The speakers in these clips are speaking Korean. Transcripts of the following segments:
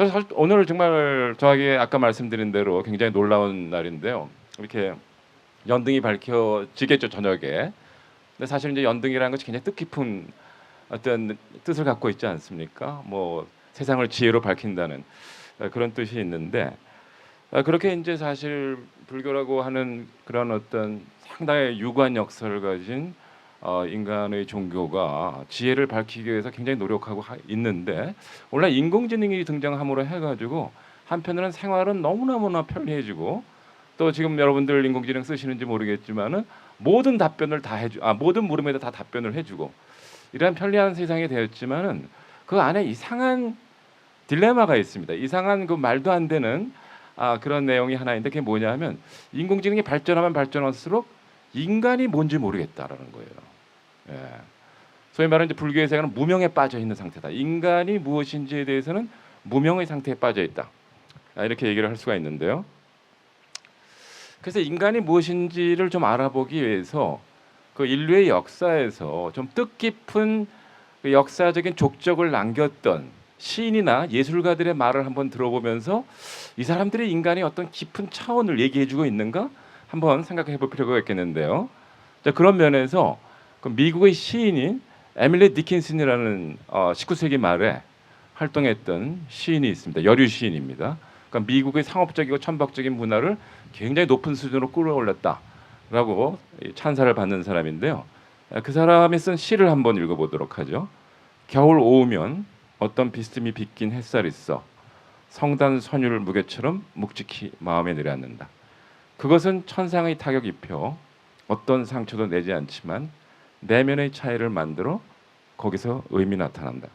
사실 오늘 정말 저에게 아까 말씀드린 대로 굉장히 놀라운 날인데요. 이렇게 연등이 밝혀지겠죠, 저녁에. 근데 사실 이제 연등이라는 것이 굉장히 뜻깊은 어떤 뜻을 갖고 있지 않습니까? 뭐 세상을 지혜로 밝힌다는 그런 뜻이 있는데, 그렇게 이제 사실 불교라고 하는 그런 어떤 상당히 유구한 역사를 가진 인간의 종교가 지혜를 밝히기 위해서 굉장히 노력하고 있는데, 원래 인공지능이 등장함으로 해가지고 한편으로는 생활은 너무너무나 편리해지고, 또 지금 여러분들 인공지능 쓰시는지 모르겠지만은 모든 답변을 다 모든 물음에도 다 답변을 해주고 이러한 편리한 세상이 되었지만은 그 안에 이상한 딜레마가 있습니다. 이상한 그 말도 안 되는 그런 내용이 하나 있는데, 그게 뭐냐면 인공지능이 발전하면 발전할수록 인간이 뭔지 모르겠다라는 거예요. 예. 소위 말하는 이제 불교의 세계는 무명에 빠져 있는 상태다. 인간이 무엇인지에 대해서는 무명의 상태에 빠져 있다. 이렇게 얘기를 할 수가 있는데요. 그래서 인간이 무엇인지를 좀 알아보기 위해서 그 인류의 역사에서 좀 뜻깊은 그 역사적인 족적을 남겼던 시인이나 예술가들의 말을 한번 들어보면서 이 사람들이 인간의 어떤 깊은 차원을 얘기해주고 있는가 한번 생각해볼 필요가 있겠는데요. 자, 그런 면에서 그 미국의 시인인 에밀리 디킨슨이라는 19세기 말에 활동했던 시인이 있습니다. 여류 시인입니다. 그러니까 미국의 상업적이고 천박적인 문화를 굉장히 높은 수준으로 끌어올렸다라고 찬사를 받는 사람인데요. 그 사람이 쓴 시를 한번 읽어보도록 하죠. 겨울 오후면 어떤 비스듬히 빗긴 햇살이 있어 성단 선율 무게처럼 묵직히 마음에 내려앉는다. 그것은 천상의 타격 입혀 어떤 상처도 내지 않지만 내면의 차이를 만들어 거기서 의미 나타난다.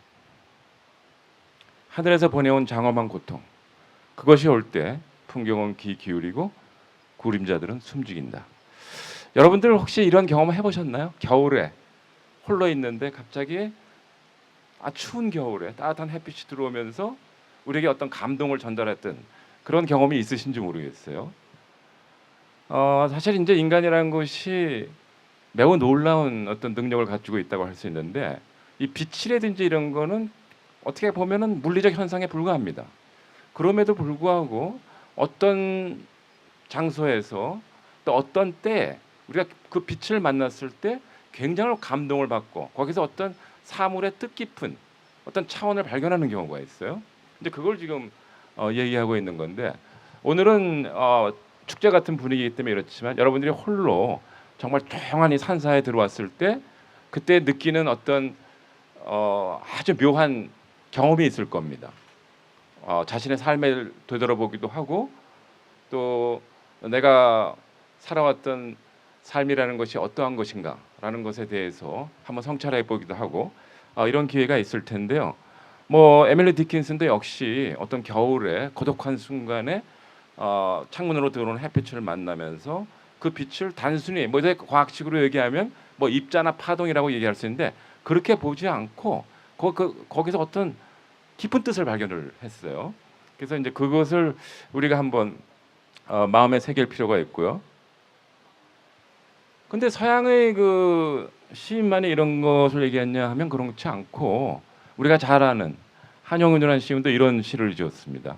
하늘에서 보내온 장엄한 고통, 그것이 올 때 풍경은 귀 기울이고 구림자들은 숨죽인다. 여러분들 혹시 이런 경험 해보셨나요? 겨울에 홀로 있는데 갑자기 추운 겨울에 따뜻한 햇빛이 들어오면서 우리에게 어떤 감동을 전달했던 그런 경험이 있으신지 모르겠어요. 사실 이제 인간이라는 것이 매우 놀라운 어떤 능력을 가지고 있다고 할 수 있는데, 이 빛이라든지 이런 거는 어떻게 보면은 물리적 현상에 불과합니다. 그럼에도 불구하고 어떤 장소에서 또 어떤 때 우리가 그 빛을 만났을 때 굉장히 감동을 받고 거기서 어떤 사물의 뜻깊은 어떤 차원을 발견하는 경우가 있어요. 근데 그걸 지금 얘기하고 있는 건데, 오늘은 축제 같은 분위기이기 때문에 이렇지만 여러분들이 홀로 정말 조용히 산사에 들어왔을 때 그때 느끼는 어떤 아주 묘한 경험이 있을 겁니다. 자신의 삶을 되돌아보기도 하고, 또 내가 살아왔던 삶이라는 것이 어떠한 것인가라는 것에 대해서 한번 성찰해 보기도 하고, 이런 기회가 있을 텐데요. 뭐 에밀리 디킨슨도 역시 어떤 겨울에 고독한 순간에 창문으로 들어오는 햇빛을 만나면서 그 빛을 단순히 뭐 과학식으로 얘기하면 뭐 입자나 파동이라고 얘기할 수 있는데, 그렇게 보지 않고 거기서 어떤 깊은 뜻을 발견을 했어요. 그래서 이제 그것을 우리가 한번 마음에 새길 필요가 있고요. 근데 서양의 그 시인만이 이런 것을 얘기했냐 하면 그렇지 않고, 우리가 잘 아는 한영은이라는 시인도 이런 시를 지었습니다.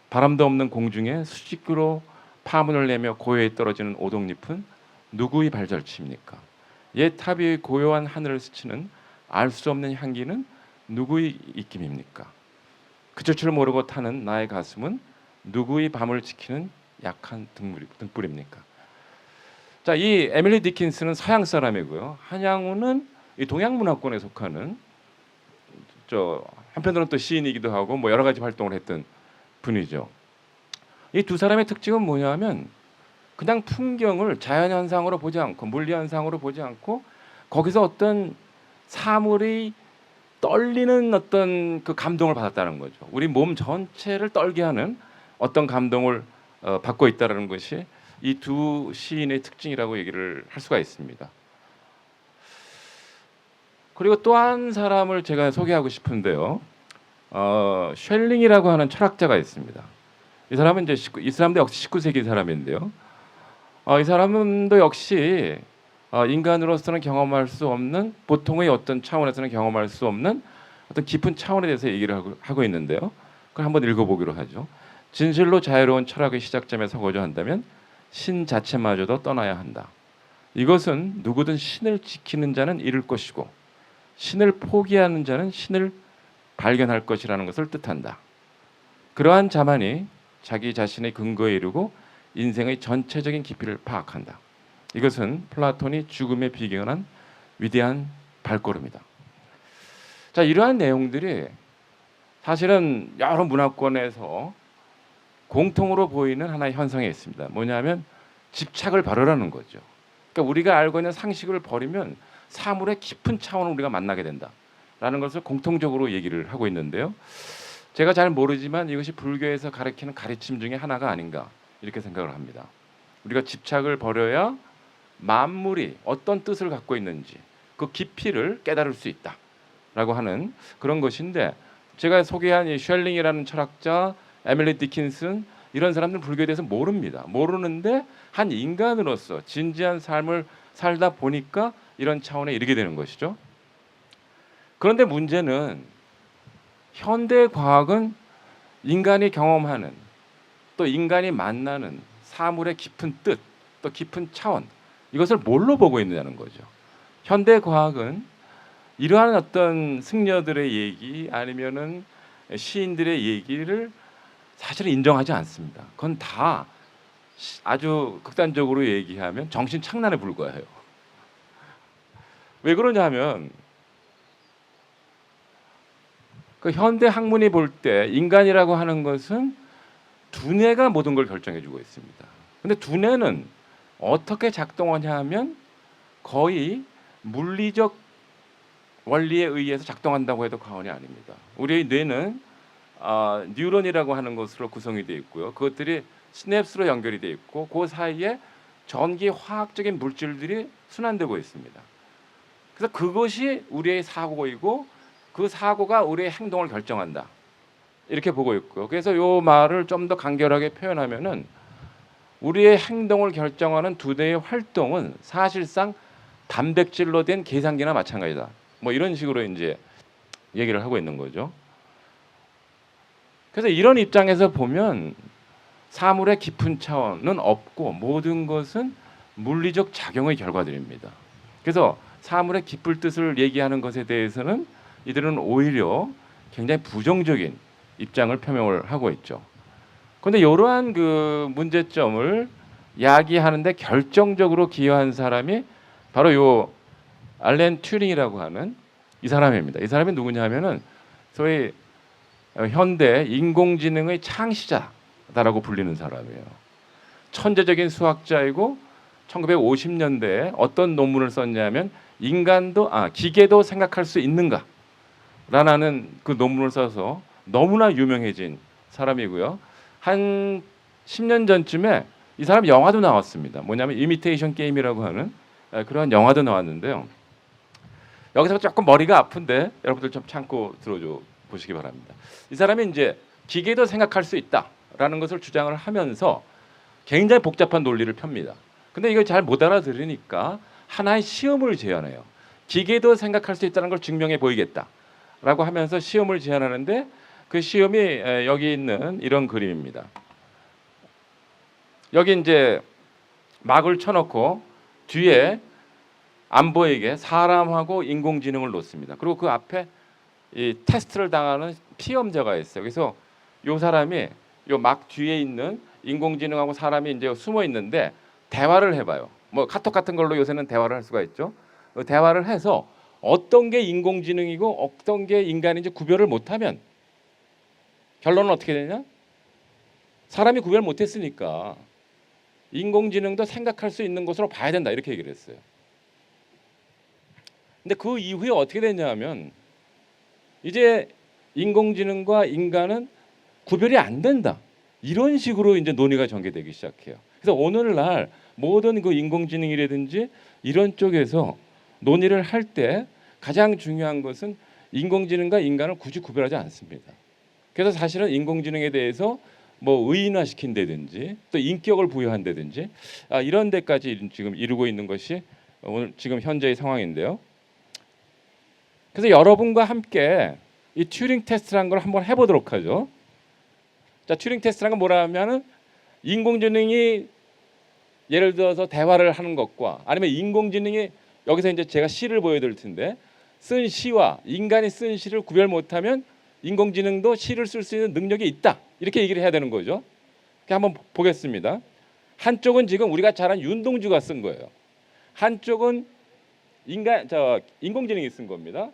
바람도 없는 공중에 수직으로 파문을 내며 고요히 떨어지는 오동잎은 누구의 발자취입니까? 옛 탑이 고요한 하늘을 스치는 알 수 없는 향기는 누구의 입김입니까? 그칠 줄 모르고 타는 나의 가슴은 누구의 밤을 지키는 약한 등불입니까? 자, 이 에밀리 디킨스는 서양 사람이고요. 한양우는 이 동양 문화권에 속하는 한편으로는 또 시인이기도 하고 뭐 여러 가지 활동을 했던 분이죠. 이 두 사람의 특징은 뭐냐면 그냥 풍경을 자연 현상으로 보지 않고 물리 현상으로 보지 않고 거기서 어떤 사물이 떨리는 어떤 그 감동을 받았다는 거죠. 우리 몸 전체를 떨게 하는 어떤 감동을 받고 있다는 것이 이 두 시인의 특징이라고 얘기를 할 수가 있습니다. 그리고 또 한 사람을 제가 소개하고 싶은데요. 쉘링이라고 하는 철학자가 있습니다. 이 사람은 이 사람도 역시 19세기 사람인데요. 이 사람도 역시 인간으로서는 경험할 수 없는, 보통의 어떤 차원에서는 경험할 수 없는 어떤 깊은 차원에 대해서 얘기를 하고 있는데요. 그걸 한번 읽어보기로 하죠. 진실로 자유로운 철학의 시작점에 서고자 한다면 신 자체마저도 떠나야 한다. 이것은 누구든 신을 지키는 자는 잃을 것이고 신을 포기하는 자는 신을 발견할 것이라는 것을 뜻한다. 그러한 자만이 자기 자신의 근거에 이르고 인생의 전체적인 깊이를 파악한다. 이것은 플라톤이 죽음에 비견한 위대한 발걸음이다. 자, 이러한 내용들이 사실은 여러 문화권에서 공통으로 보이는 하나의 현상이 있습니다. 뭐냐면 집착을 버리라는 거죠. 그러니까 우리가 알고 있는 상식을 버리면 사물의 깊은 차원을 우리가 만나게 된다라는 것을 공통적으로 얘기를 하고 있는데요. 제가 잘 모르지만 이것이 불교에서 가르치는 가르침 중에 하나가 아닌가 이렇게 생각을 합니다. 우리가 집착을 버려야 만물이 어떤 뜻을 갖고 있는지 그 깊이를 깨달을 수 있다라고 하는 그런 것인데, 제가 소개한 이 쉘링이라는 철학자, 에밀리 디킨슨, 이런 사람들은 불교에 대해서 모릅니다. 모르는데 한 인간으로서 진지한 삶을 살다 보니까 이런 차원에 이르게 되는 것이죠. 그런데 문제는 현대 과학은 인간이 경험하는 또 인간이 만나는 사물의 깊은 뜻, 또 깊은 차원, 이것을 뭘로 보고 있느냐는 거죠. 현대 과학은 이러한 어떤 승려들의 얘기 아니면은 시인들의 얘기를 사실은 인정하지 않습니다. 그건 다 아주 극단적으로 얘기하면 정신 착란에 불과해요. 왜 그러냐면 그 현대 학문이 볼 때 인간이라고 하는 것은 두뇌가 모든 걸 결정해주고 있습니다. 근데 두뇌는 어떻게 작동하냐 하면 거의 물리적 원리에 의해서 작동한다고 해도 과언이 아닙니다. 우리의 뇌는 뉴런이라고 하는 것으로 구성이 되어 있고요. 그것들이 시냅스로 연결이 되어 있고 그 사이에 전기 화학적인 물질들이 순환되고 있습니다. 그래서 그것이 우리의 사고이고 그 사고가 우리의 행동을 결정한다. 이렇게 보고 있고요. 그래서 이 말을 좀 더 간결하게 표현하면은 우리의 행동을 결정하는 두뇌의 활동은 사실상 단백질로 된 계산기나 마찬가지다. 뭐 이런 식으로 이제 얘기를 하고 있는 거죠. 그래서 이런 입장에서 보면 사물의 깊은 차원은 없고 모든 것은 물리적 작용의 결과들입니다. 그래서 사물의 깊을 뜻을 얘기하는 것에 대해서는 이들은 오히려 굉장히 부정적인 입장을 표명을 하고 있죠. 그런데 이러한 그 문제점을 야기하는데 결정적으로 기여한 사람이 바로 요 알렌 튜링이라고 하는 이 사람입니다. 이 사람이 누구냐면은 소위 현대 인공지능의 창시자다라고 불리는 사람이에요. 천재적인 수학자이고 1950년대에 어떤 논문을 썼냐면 기계도 생각할 수 있는가? 라는 그 논문을 써서 너무나 유명해진 사람이고요. 한 10년 전쯤에 이 사람 영화도 나왔습니다. 뭐냐면 이미테이션 게임이라고 하는 그런 영화도 나왔는데요. 여기서 조금 머리가 아픈데 여러분들 좀 참고 들어줘 보시기 바랍니다. 이 사람이 이제 기계도 생각할 수 있다라는 것을 주장을 하면서 굉장히 복잡한 논리를 펴니다. 근데 이걸 잘 못 알아들으니까 하나의 시험을 제안해요. 기계도 생각할 수 있다는 걸 증명해 보이겠다라고 하면서 시험을 제안하는데 그 시험이 여기 있는 이런 그림입니다. 여기 이제 막을 쳐놓고 뒤에 안 보이게 사람하고 인공지능을 놓습니다. 그리고 그 앞에 이 테스트를 당하는 피험자가 있어요. 그래서 이 사람이 요 막 뒤에 있는 인공지능하고 사람이 이제 숨어 있는데 대화를 해봐요. 뭐 카톡 같은 걸로 요새는 대화를 할 수가 있죠. 대화를 해서 어떤 게 인공지능이고 어떤 게 인간인지 구별을 못하면 결론은 어떻게 되냐? 사람이 구별 못했으니까 인공지능도 생각할 수 있는 것으로 봐야 된다 이렇게 얘기를 했어요. 근데 그 이후에 어떻게 됐냐면 이제 인공지능과 인간은 구별이 안 된다. 이런 식으로 이제 논의가 전개되기 시작해요. 그래서 오늘날 모든 그 인공지능이라든지 이런 쪽에서 논의를 할 때 가장 중요한 것은 인공지능과 인간을 굳이 구별하지 않습니다. 그래서 사실은 인공지능에 대해서 뭐 의인화시킨다든지 또 인격을 부여한다든지 이런 데까지 지금 이루고 있는 것이 오늘 지금 현재의 상황인데요. 그래서 여러분과 함께 이 튜링 테스트라는 걸 한번 해보도록 하죠. 자, 튜링 테스트라는 건 뭐라 하면은 인공지능이 예를 들어서 대화를 하는 것과 아니면 인공지능이 여기서 이제 제가 시를 보여드릴 텐데 쓴 시와 인간이 쓴 시를 구별 못하면 인공지능도 시를 쓸 수 있는 능력이 있다. 이렇게 얘기를 해야 되는 거죠. 한번 보겠습니다. 한쪽은 지금 우리가 잘 아는 윤동주가 쓴 거예요. 한쪽은 인공지능이 쓴 겁니다.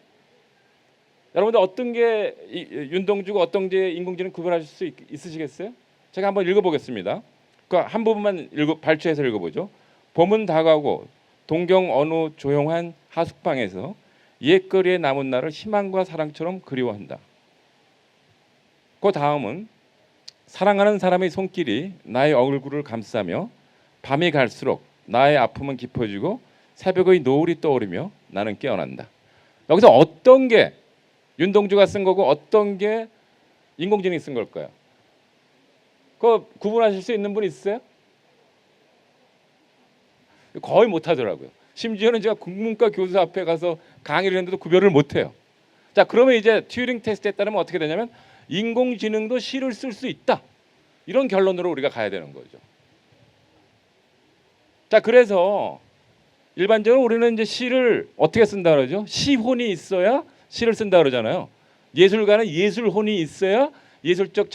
여러분들 어떤 게 윤동주고 어떤 게 인공지능 구별하실 수 있으시겠어요? 제가 한번 읽어보겠습니다. 그 한 부분만 발췌해서 읽어보죠. 봄은 다가오고 동경 어느 조용한 하숙방에서 옛거리의 남은 날을 희망과 사랑처럼 그리워한다. 그 다음은 사랑하는 사람의 손길이 나의 얼굴을 감싸며 밤이 갈수록 나의 아픔은 깊어지고 새벽의 노을이 떠오르며 나는 깨어난다. 여기서 어떤 게 윤동주가 쓴 거고 어떤 게 인공지능이 쓴 걸까요? 그거 구분하실 수 있는 분 있어요? 거의 못하더라고요. 심지어는 제가 국문과 교수 앞에 가서 강의를 했는데도 구별을 못해요. 자, 그러면 이제 튜링 테스트에 따르면 어떻게 되냐면 인공지능도 시를 쓸 수 있다. 이런 결론으로 우리가 가야 되는 거죠. 자, 그래서 일반적으로 우리는 이제 시를 어떻게 쓴다 그러죠? 시혼이 있어야 시를 쓴다 그러잖아요. 예술가는 예술혼이 있어야 예술적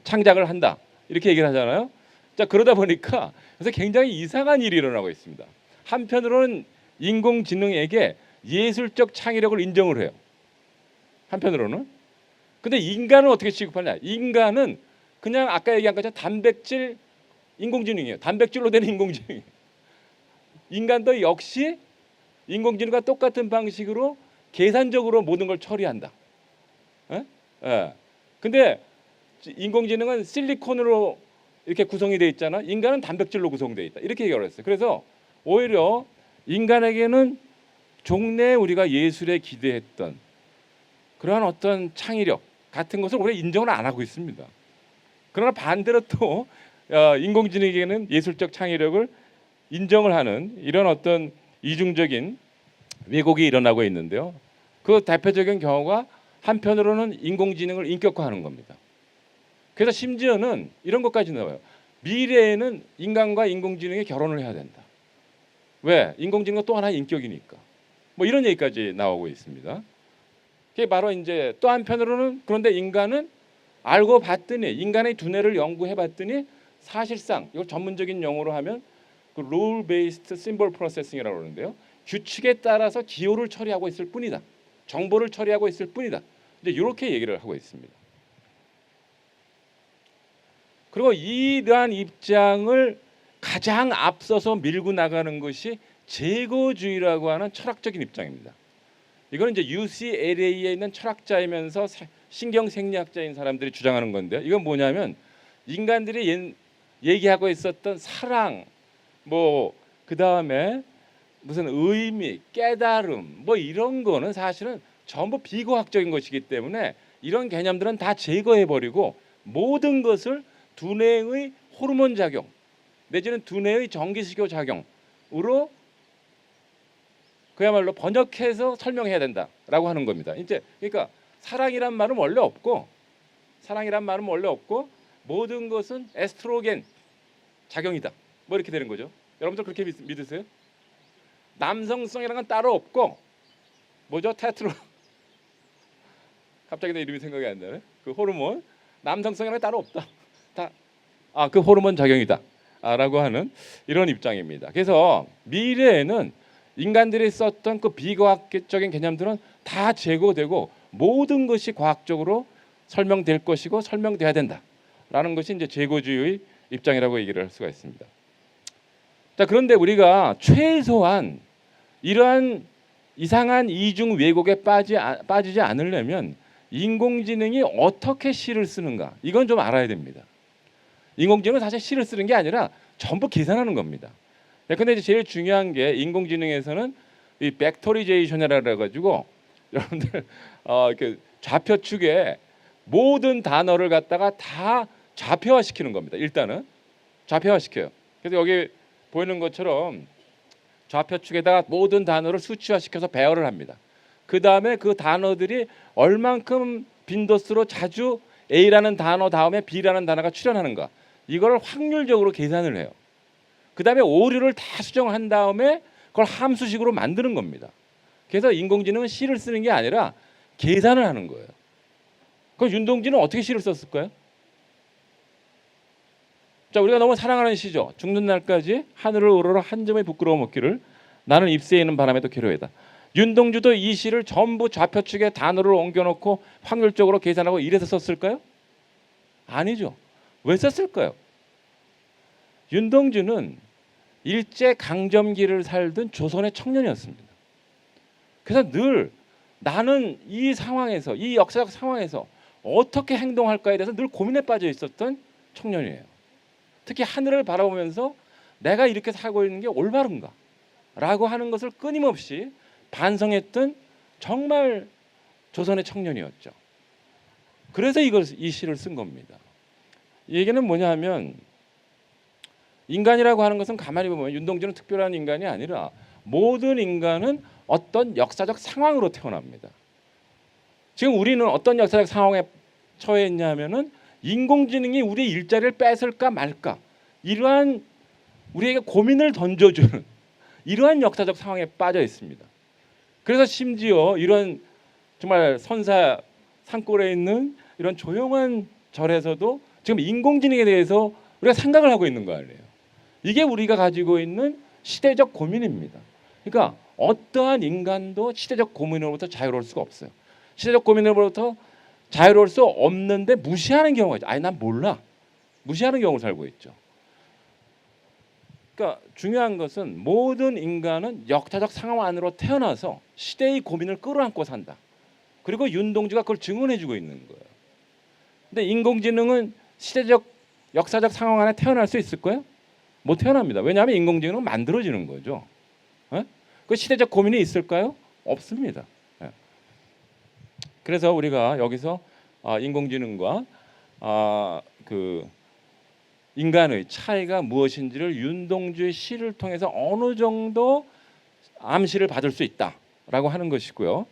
창작을 한다. 이렇게 얘기를 하잖아요. 자, 그러다 보니까 그래서 굉장히 이상한 일이 일어나고 있습니다. 한편으로는 인공지능에게 예술적 창의력을 인정을 해요. 한편으로는. 근데 인간은 어떻게 취급하냐? 인간은 그냥 아까 얘기한 것처럼 단백질 인공지능이에요. 단백질로 된 인공지능이에요. 인간도 역시 인공지능과 똑같은 방식으로 계산적으로 모든 걸 처리한다. 예? 예. 근데 인공지능은 실리콘으로 이렇게 구성이 돼 있잖아. 인간은 단백질로 구성돼 있다. 이렇게 얘기를 했어요. 그래서 오히려 인간에게는 종래 우리가 예술에 기대했던 그러한 어떤 창의력 같은 것을 우리가 인정을 안 하고 있습니다. 그러나 반대로 또 인공지능에게는 예술적 창의력을 인정을 하는 이런 어떤 이중적인 왜곡이 일어나고 있는데요. 그 대표적인 경우가 한편으로는 인공지능을 인격화하는 겁니다. 그래서 심지어는 이런 것까지 나와요. 미래에는 인간과 인공지능이 결혼을 해야 된다. 왜? 인공지능은 또 하나의 인격이니까. 뭐 이런 얘기까지 나오고 있습니다. 그게 바로 이제 또 한편으로는 그런데 인간은 알고 봤더니 인간의 두뇌를 연구해 봤더니 사실상 이걸 전문적인 용어로 하면 그 룰 베이스드 심볼 프로세싱이라고 그러는데요. 규칙에 따라서 기호를 처리하고 있을 뿐이다. 정보를 처리하고 있을 뿐이다. 이제 이렇게 얘기를 하고 있습니다. 그리고 이러한 입장을 가장 앞서서 밀고 나가는 것이 재고주의라고 하는 철학적인 입장입니다. 이거는 이제 UCLA에 있는 철학자이면서 신경생리학자인 사람들이 주장하는 건데요. 이건 뭐냐면 인간들이 얘기하고 있었던 사랑, 뭐 그 다음에 무슨 의미, 깨달음, 뭐 이런 거는 사실은 전부 비과학적인 것이기 때문에 이런 개념들은 다 제거해버리고 모든 것을 두뇌의 호르몬 작용 내지는 두뇌의 전기시교 작용으로 그야말로 번역해서 설명해야 된다라고 하는 겁니다. 이제 그러니까 사랑이란 말은 원래 없고 모든 것은 에스트로겐 작용이다. 뭐 이렇게 되는 거죠. 여러분들 그렇게 믿으세요? 남성성이라는 건 따로 없고 뭐죠? 테트로 갑자기 내 이름이 생각이 안 나네. 그 호르몬 남성성이라는 건 따로 없다. 다 그 호르몬 작용이다. 라고 하는 이런 입장입니다. 그래서 미래에는 인간들이 썼던 그 비과학적인 개념들은 다 제거되고 모든 것이 과학적으로 설명될 것이고 설명돼야 된다라는 것이 이제 재고주의 입장이라고 얘기를 할 수가 있습니다. 자, 그런데 우리가 최소한 이러한 이상한 이중 왜곡에 빠지지 않으려면 인공지능이 어떻게 시를 쓰는가 이건 좀 알아야 됩니다. 인공지능은 사실 시를 쓰는 게 아니라 전부 계산하는 겁니다. 근데 이제 제일 중요한 게 인공지능에서는 이 벡터리제이션이라고 해가지고 여러분들 이렇게 좌표축에 모든 단어를 갖다가 다 좌표화시키는 겁니다. 일단은 좌표화시켜요. 그래서 여기 보이는 것처럼 좌표축에다가 모든 단어를 수치화시켜서 배열을 합니다. 그 다음에 그 단어들이 얼만큼 빈도수로 자주 A라는 단어 다음에 B라는 단어가 출현하는가, 이걸 확률적으로 계산을 해요. 그 다음에 오류를 다 수정한 다음에 그걸 함수식으로 만드는 겁니다. 그래서 인공지능은 C를 쓰는 게 아니라 계산을 하는 거예요. 그럼 윤동주는 어떻게 C를 썼을까요? 자, 우리가 너무 사랑하는 시죠. 죽는 날까지 하늘을 우러러 한 점의 부끄러움 없기를, 나는 잎새에 있는 바람에도 괴로워하다. 윤동주도 이 시를 전부 좌표측에 단어를 옮겨놓고 확률적으로 계산하고 이래서 썼을까요? 아니죠. 왜 썼을까요? 윤동주는 일제 강점기를 살던 조선의 청년이었습니다. 그래서 늘 나는 이 상황에서, 이 역사적 상황에서 어떻게 행동할까에 대해서 늘 고민에 빠져 있었던 청년이에요. 특히 하늘을 바라보면서 내가 이렇게 살고 있는 게 올바른가 라고 하는 것을 끊임없이 반성했던 정말 조선의 청년이었죠. 그래서 이 시를 쓴 겁니다. 이 얘기는 뭐냐 하면, 인간이라고 하는 것은 가만히 보면 윤동주는 특별한 인간이 아니라 모든 인간은 어떤 역사적 상황으로 태어납니다. 지금 우리는 어떤 역사적 상황에 처해 있냐면은 인공지능이 우리의 일자리를 뺏을까 말까, 이러한 우리에게 고민을 던져주는 이러한 역사적 상황에 빠져 있습니다. 그래서 심지어 이런 정말 선사 산골에 있는 이런 조용한 절에서도 지금 인공지능에 대해서 우리가 생각을 하고 있는 거 아니에요. 이게 우리가 가지고 있는 시대적 고민입니다. 그러니까 어떠한 인간도 시대적 고민으로부터 자유로울 수가 없어요. 시대적 고민으로부터 자유로울 수 없는데 무시하는 경우가 있죠. 아니, 난 몰라. 무시하는 경우를 살고 있죠. 그러니까 중요한 것은 모든 인간은 역사적 상황 안으로 태어나서 시대의 고민을 끌어안고 산다. 그리고 윤동주가 그걸 증언해주고 있는 거예요. 근데 인공지능은 시대적 역사적 상황 안에 태어날 수 있을까요? 못 태어납니다. 왜냐하면 인공지능은 만들어지는 거죠. 그 시대적 고민이 있을까요? 없습니다. 그래서 우리가 여기서 인공지능과 그 인간의 차이가 무엇인지를 윤동주의 시를 통해서 어느 정도 암시를 받을 수 있다라고 하는 것이고요.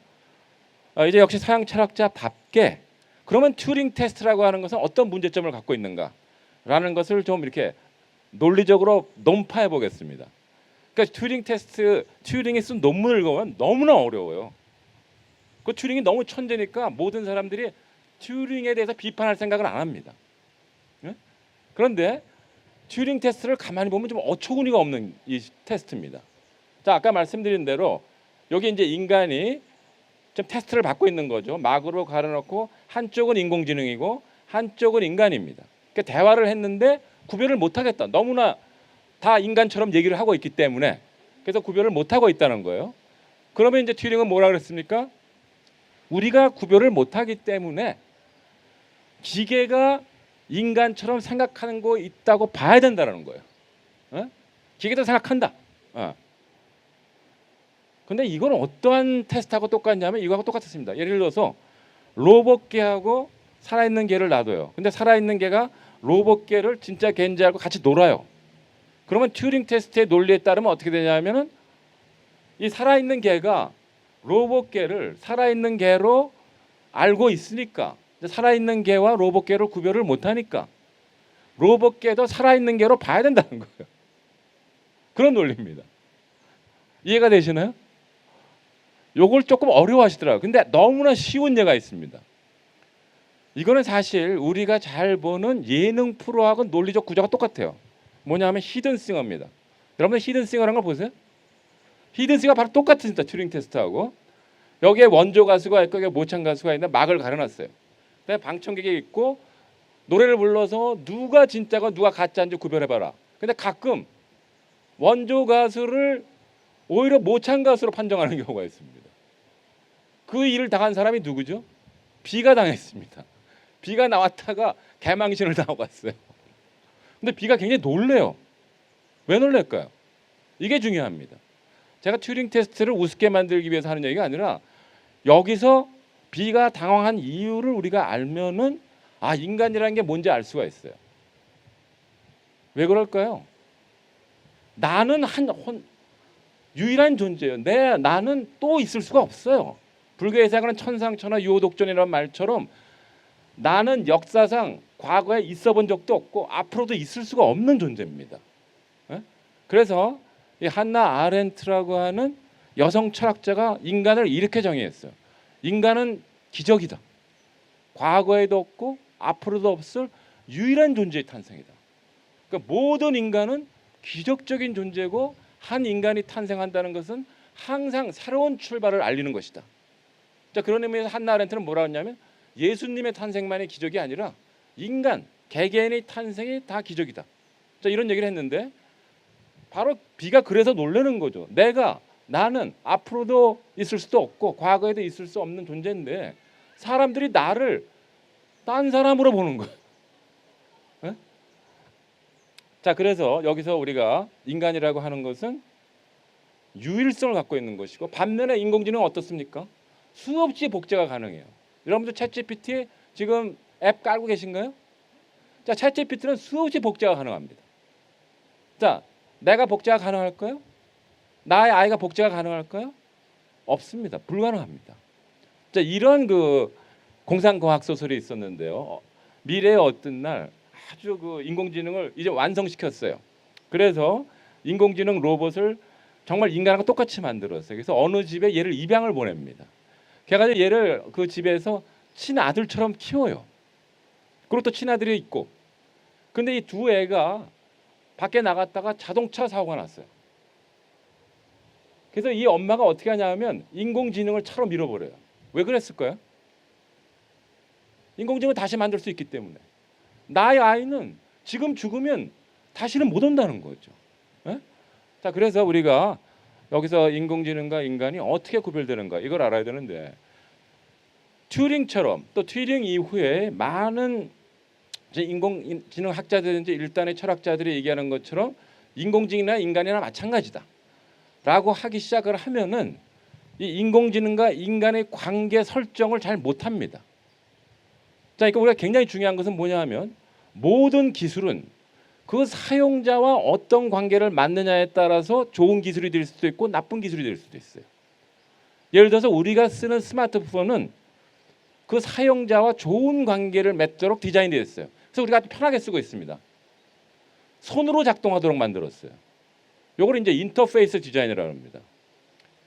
이제 역시 서양 철학자 밥게, 그러면 튜링 테스트라고 하는 것은 어떤 문제점을 갖고 있는가라는 것을 좀 이렇게 논리적으로 논파해 보겠습니다. 그러니까 튜링이 쓴 논문을 읽으면 너무나 어려워요. 그 튜링이 너무 천재니까 모든 사람들이 튜링에 대해서 비판할 생각을 안 합니다. 그런데 튜링 테스트를 가만히 보면 좀 어처구니가 없는 이 테스트입니다. 자, 아까 말씀드린 대로 여기 이제 인간이 좀 테스트를 받고 있는 거죠. 막으로 가려놓고 한쪽은 인공지능이고 한쪽은 인간입니다. 그러니까 대화를 했는데 구별을 못하겠다. 너무나 다 인간처럼 얘기를 하고 있기 때문에, 그래서 구별을 못하고 있다는 거예요. 그러면 이제 튜링은 뭐라 그랬습니까? 우리가 구별을 못하기 때문에 기계가 인간처럼 생각하는 거 있다고 봐야 된다는 거예요. 기계도 생각한다. 근데 이건 어떠한 테스트하고 똑같냐면 이거하고 똑같았습니다. 예를 들어서 로봇개하고 살아있는 개를 놔둬요. 근데 살아있는 개가 로봇개를 진짜 개인 줄 알고 같이 놀아요. 그러면 튜링 테스트의 논리에 따르면 어떻게 되냐면은 이 살아있는 개가 로봇개를 살아있는 개로 알고 있으니까, 살아있는 개와 로봇개를 구별을 못하니까 로봇개도 살아있는 개로 봐야 된다는 거예요. 그런 논리입니다. 이해가 되시나요? 요걸 조금 어려워하시더라고요. 근데 너무나 쉬운 예가 있습니다. 이거는 사실 우리가 잘 보는 예능 프로하고 논리적 구조가 똑같아요. 뭐냐면 히든싱어입니다. 여러분들 히든싱어라는 걸 보세요. 히든싱어가 바로 똑같습니다. 튜링 테스트하고. 여기에 원조 가수가 있고 여기에 모창 가수가 있는데 막을 가려놨어요. 그다음에 방청객이 있고 노래를 불러서 누가 진짜고 누가 가짜인지 구별해봐라. 근데 가끔 원조 가수를 오히려 모창 가수로 판정하는 경우가 있습니다. 그 일을 당한 사람이 누구죠? B가 당했습니다. B가 나왔다가 개망신을 당하고 갔어요. 근데 B가 굉장히 놀래요. 왜 놀랄까요? 이게 중요합니다. 제가 튜링 테스트를 우습게 만들기 위해서 하는 얘기가 아니라 여기서 B가 당황한 이유를 우리가 알면은 인간이라는 게 뭔지 알 수가 있어요. 왜 그럴까요? 나는 유일한 존재예요. 나는 또 있을 수가 없어요. 불교에서 하는 천상천하 유호독존이라는 말처럼 나는 역사상 과거에 있어 본 적도 없고 앞으로도 있을 수가 없는 존재입니다. 예? 그래서 이 한나 아렌트라고 하는 여성 철학자가 인간을 이렇게 정의했어요. 인간은 기적이다. 과거에도 없고 앞으로도 없을 유일한 존재의 탄생이다. 그러니까 모든 인간은 기적적인 존재고 한 인간이 탄생한다는 것은 항상 새로운 출발을 알리는 것이다. 자, 그런 의미에서 한나 아렌트는 뭐라고 했냐면 예수님의 탄생만이 기적이 아니라 인간 개개인의 탄생이 다 기적이다. 자, 이런 얘기를 했는데 바로 비가 그래서 놀라는 거죠. 나는 앞으로도 있을 수도 없고 과거에도 있을 수 없는 존재인데 사람들이 나를 딴 사람으로 보는 거예요. 네? 자, 그래서 여기서 우리가 인간이라고 하는 것은 유일성을 갖고 있는 것이고 반면에 인공지능은 어떻습니까? 수없이 복제가 가능해요. 여러분들 챗GPT 지금 앱 깔고 계신가요? 자, 챗GPT는 수없이 복제가 가능합니다. 자, 내가 복제가 가능할까요? 나의 아이가 복제가 가능할까요? 없습니다. 불가능합니다. 자, 이런 그 공상과학 소설이 있었는데요. 미래의 어떤 날 아주 그 인공지능을 이제 완성시켰어요. 그래서 인공지능 로봇을 정말 인간하고 똑같이 만들었어요. 그래서 어느 집에 얘를 입양을 보냅니다. 그래가지고 얘를 그 집에서 친아들처럼 키워요. 그리고 또 친아들이 있고. 근데 이 두 애가 밖에 나갔다가 자동차 사고가 났어요. 그래서 이 엄마가 어떻게 하냐면 인공지능을 차로 밀어버려요. 왜 그랬을까요? 인공지능을 다시 만들 수 있기 때문에. 나의 아이는 지금 죽으면 다시는 못 온다는 거죠. 예? 자, 그래서 우리가 여기서 인공지능과 인간이 어떻게 구별되는가 이걸 알아야 되는데 튜링처럼 또 튜링 이후에 많은 인공지능 학자들인지 일단의 철학자들이 얘기하는 것처럼 인공지능이나 인간이나 마찬가지다 라고 하기 시작을 하면은 이 인공지능과 인간의 관계 설정을 잘 못합니다. 자, 그러니까 우리가 굉장히 중요한 것은 뭐냐 하면 모든 기술은 그 사용자와 어떤 관계를 맺느냐에 따라서 좋은 기술이 될 수도 있고 나쁜 기술이 될 수도 있어요. 예를 들어서 우리가 쓰는 스마트폰은 그 사용자와 좋은 관계를 맺도록 디자인되어 있어요. 그래서 우리가 아주 편하게 쓰고 있습니다. 손으로 작동하도록 만들었어요. 요걸 이제 인터페이스 디자인이라고 합니다.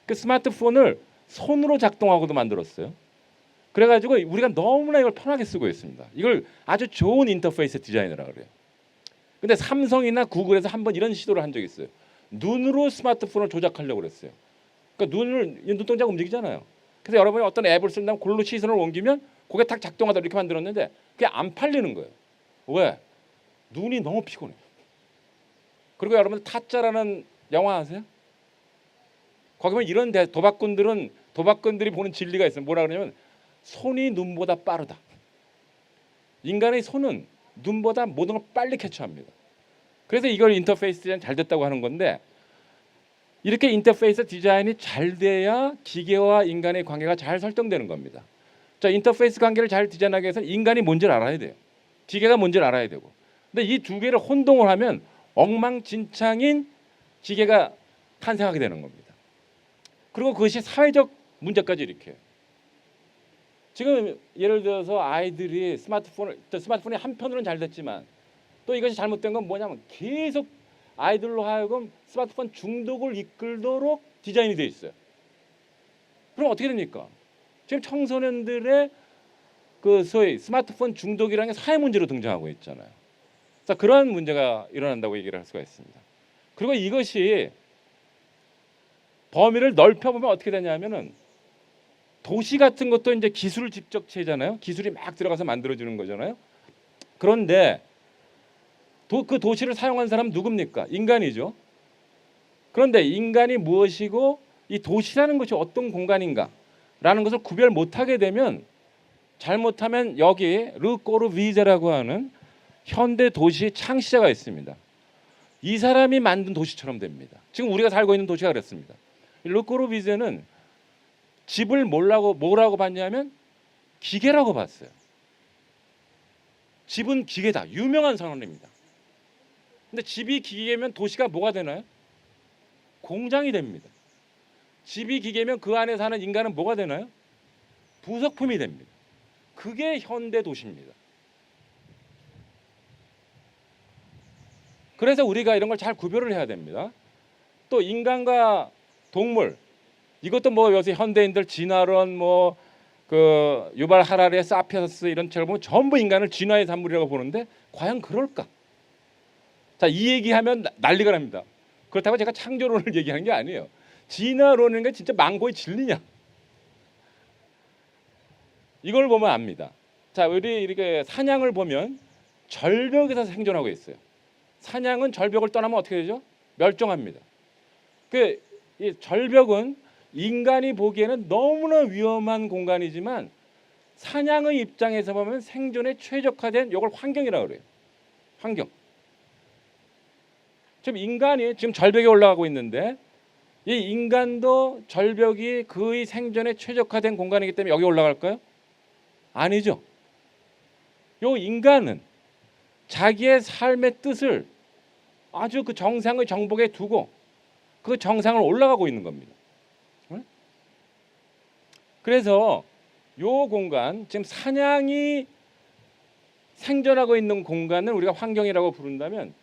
그 스마트폰을 손으로 작동하고도 만들었어요. 그래가지고 우리가 너무나 이걸 편하게 쓰고 있습니다. 이걸 아주 좋은 인터페이스 디자인이라고 그래요. 근데 삼성이나 구글에서 한번 이런 시도를 한 적이 있어요. 눈으로 스마트폰을 조작하려고 그랬어요. 그러니까 눈동자가 움직이잖아요. 그래서 여러분이 어떤 앱을 쓴다면 골로 시선을 옮기면 그게 딱 작동하다 이렇게 만들었는데 그게 안 팔리는 거예요. 왜? 눈이 너무 피곤해요. 그리고 여러분 타짜라는 영화 아세요? 거기 보면 이런 도박꾼들이 보는 진리가 있어요. 뭐라 그러냐면 손이 눈보다 빠르다. 인간의 손은 눈보다 모든 걸 빨리 캐치합니다. 그래서 이걸 인터페이스 디자인 잘 됐다고 하는 건데 이렇게 인터페이스 디자인이 잘 돼야 기계와 인간의 관계가 잘 설정되는 겁니다. 자, 인터페이스 관계를 잘 디자인하기 위해서는 인간이 뭔지를 알아야 돼요. 기계가 뭔지를 알아야 되고. 근데 이 두 개를 혼동을 하면 엉망진창인 기계가 탄생하게 되는 겁니다. 그리고 그것이 사회적 문제까지 일으켜요. 지금 예를 들어서 아이들이 스마트폰이 한편으로는 잘 됐지만 또 이것이 잘못된 건 뭐냐면 계속 아이들로 하여금 스마트폰 중독을 이끌도록 디자인이 돼 있어요. 그럼 어떻게 됩니까? 지금 청소년들의 그 소위 스마트폰 중독이라는 게 사회 문제로 등장하고 있잖아요. 자, 그러한 문제가 일어난다고 얘기를 할 수가 있습니다. 그리고 이것이 범위를 넓혀보면 어떻게 되냐면은 도시 같은 것도 이제 기술 집적체잖아요. 기술이 막 들어가서 만들어지는 거잖아요. 그런데 그 도시를 사용한 사람은 누굽니까? 인간이죠. 그런데 인간이 무엇이고 이 도시라는 것이 어떤 공간인가라는 것을 구별 못하게 되면 잘못하면 여기 르 꼬르비제라고 하는 현대 도시 창시자가 있습니다. 이 사람이 만든 도시처럼 됩니다. 지금 우리가 살고 있는 도시가 그렇습니다. 르 꼬르비제는 집을 뭐라고 봤냐면 기계라고 봤어요. 집은 기계다. 유명한 선언입니다. 근데 집이 기계면 도시가 뭐가 되나요? 공장이 됩니다. 집이 기계면 그 안에 사는 인간은 뭐가 되나요? 부속품이 됩니다. 그게 현대 도시입니다. 그래서 우리가 이런 걸 잘 구별을 해야 됩니다. 또 인간과 동물, 이것도 뭐 요새 현대인들 진화론 뭐 그 유발 하라리의 사피엔스 이런 책을 보면 전부 인간을 진화의 산물이라고 보는데 과연 그럴까? 자, 이 얘기하면 난리가 납니다. 그렇다고 제가 창조론을 얘기하는 게 아니에요. 진화론인 게 진짜 망고의 진리냐? 이걸 보면 압니다. 자, 우리 이렇게 사냥을 보면 절벽에서 생존하고 있어요. 사냥은 절벽을 떠나면 어떻게 되죠? 멸종합니다. 이 절벽은 인간이 보기에는 너무나 위험한 공간이지만 사냥의 입장에서 보면 생존에 최적화된 이걸 환경이라고 그래요. 환경. 지금 인간이 지금 절벽에 올라가고 있는데 이 인간도 절벽이 그의 생존에 최적화된 공간이기 때문에 여기 올라갈까요? 아니죠. 요 인간은 자기의 삶의 뜻을 아주 그 정상의 정복에 두고 그 정상을 올라가고 있는 겁니다. 그래서 요 공간, 지금 사냥이 생존하고 있는 공간을 우리가 환경이라고 부른다면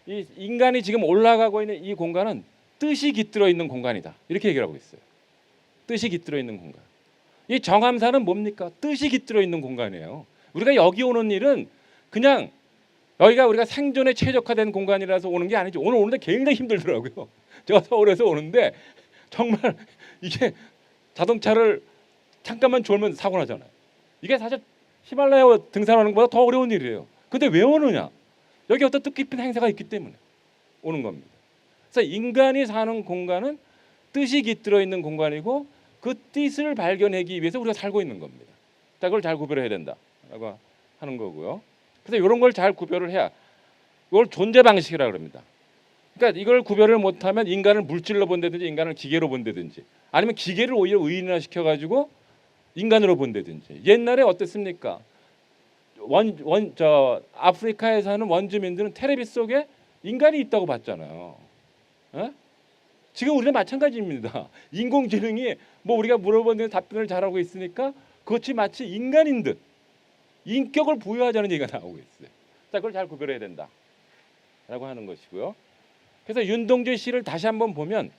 이 인간이 지금 올라가고 있는 이 공간은 뜻이 깃들어 있는 공간이다. 이렇게 얘기를 하고 있어요. 뜻이 깃들어 있는 공간. 이 정암산은 뭡니까? 뜻이 깃들어 있는 공간이에요. 우리가 여기 오는 일은 그냥 여기가 우리가 생존에 최적화된 공간이라서 오는 게 아니죠. 오늘 오는데 굉장히 힘들더라고요. 제가 서울에서 오는데 정말 이게 자동차를 잠깐만 졸면 사고 나잖아요. 이게 사실 히말라야 등산하는 것보다 더 어려운 일이에요. 근데 왜 오느냐? 여기 어떤 뜻깊은 행사가 있기 때문에 오는 겁니다. 그래서 인간이 사는 공간은 뜻이 깃들어 있는 공간이고 그 뜻을 발견하기 위해서 우리가 살고 있는 겁니다. 자, 그걸 잘 구별해야 된다라고 하는 거고요. 그래서 이런 걸 잘 구별을 해야 이걸 존재 방식이라고 합니다. 그러니까 이걸 구별을 못하면 인간을 물질로 본다든지 인간을 기계로 본다든지 아니면 기계를 오히려 의인화 시켜가지고 인간으로 본다든지. 옛날에 어땠습니까? 아프리카에 사는 원주민들은 텔레비 속에 인간이 있다고 봤잖아요. 에? 지금 우리는 마찬가지입니다. 인공지능이 뭐 우리가 물어보는 답변을 잘하고 있으니까 그것이 마치 인간인 듯 인격을 부여하자는 얘기가 나오고 있어요. 자, 그걸 잘 구별해야 된다라고 하는 것이고요. 그래서 윤동주 시를 다시 한번 보면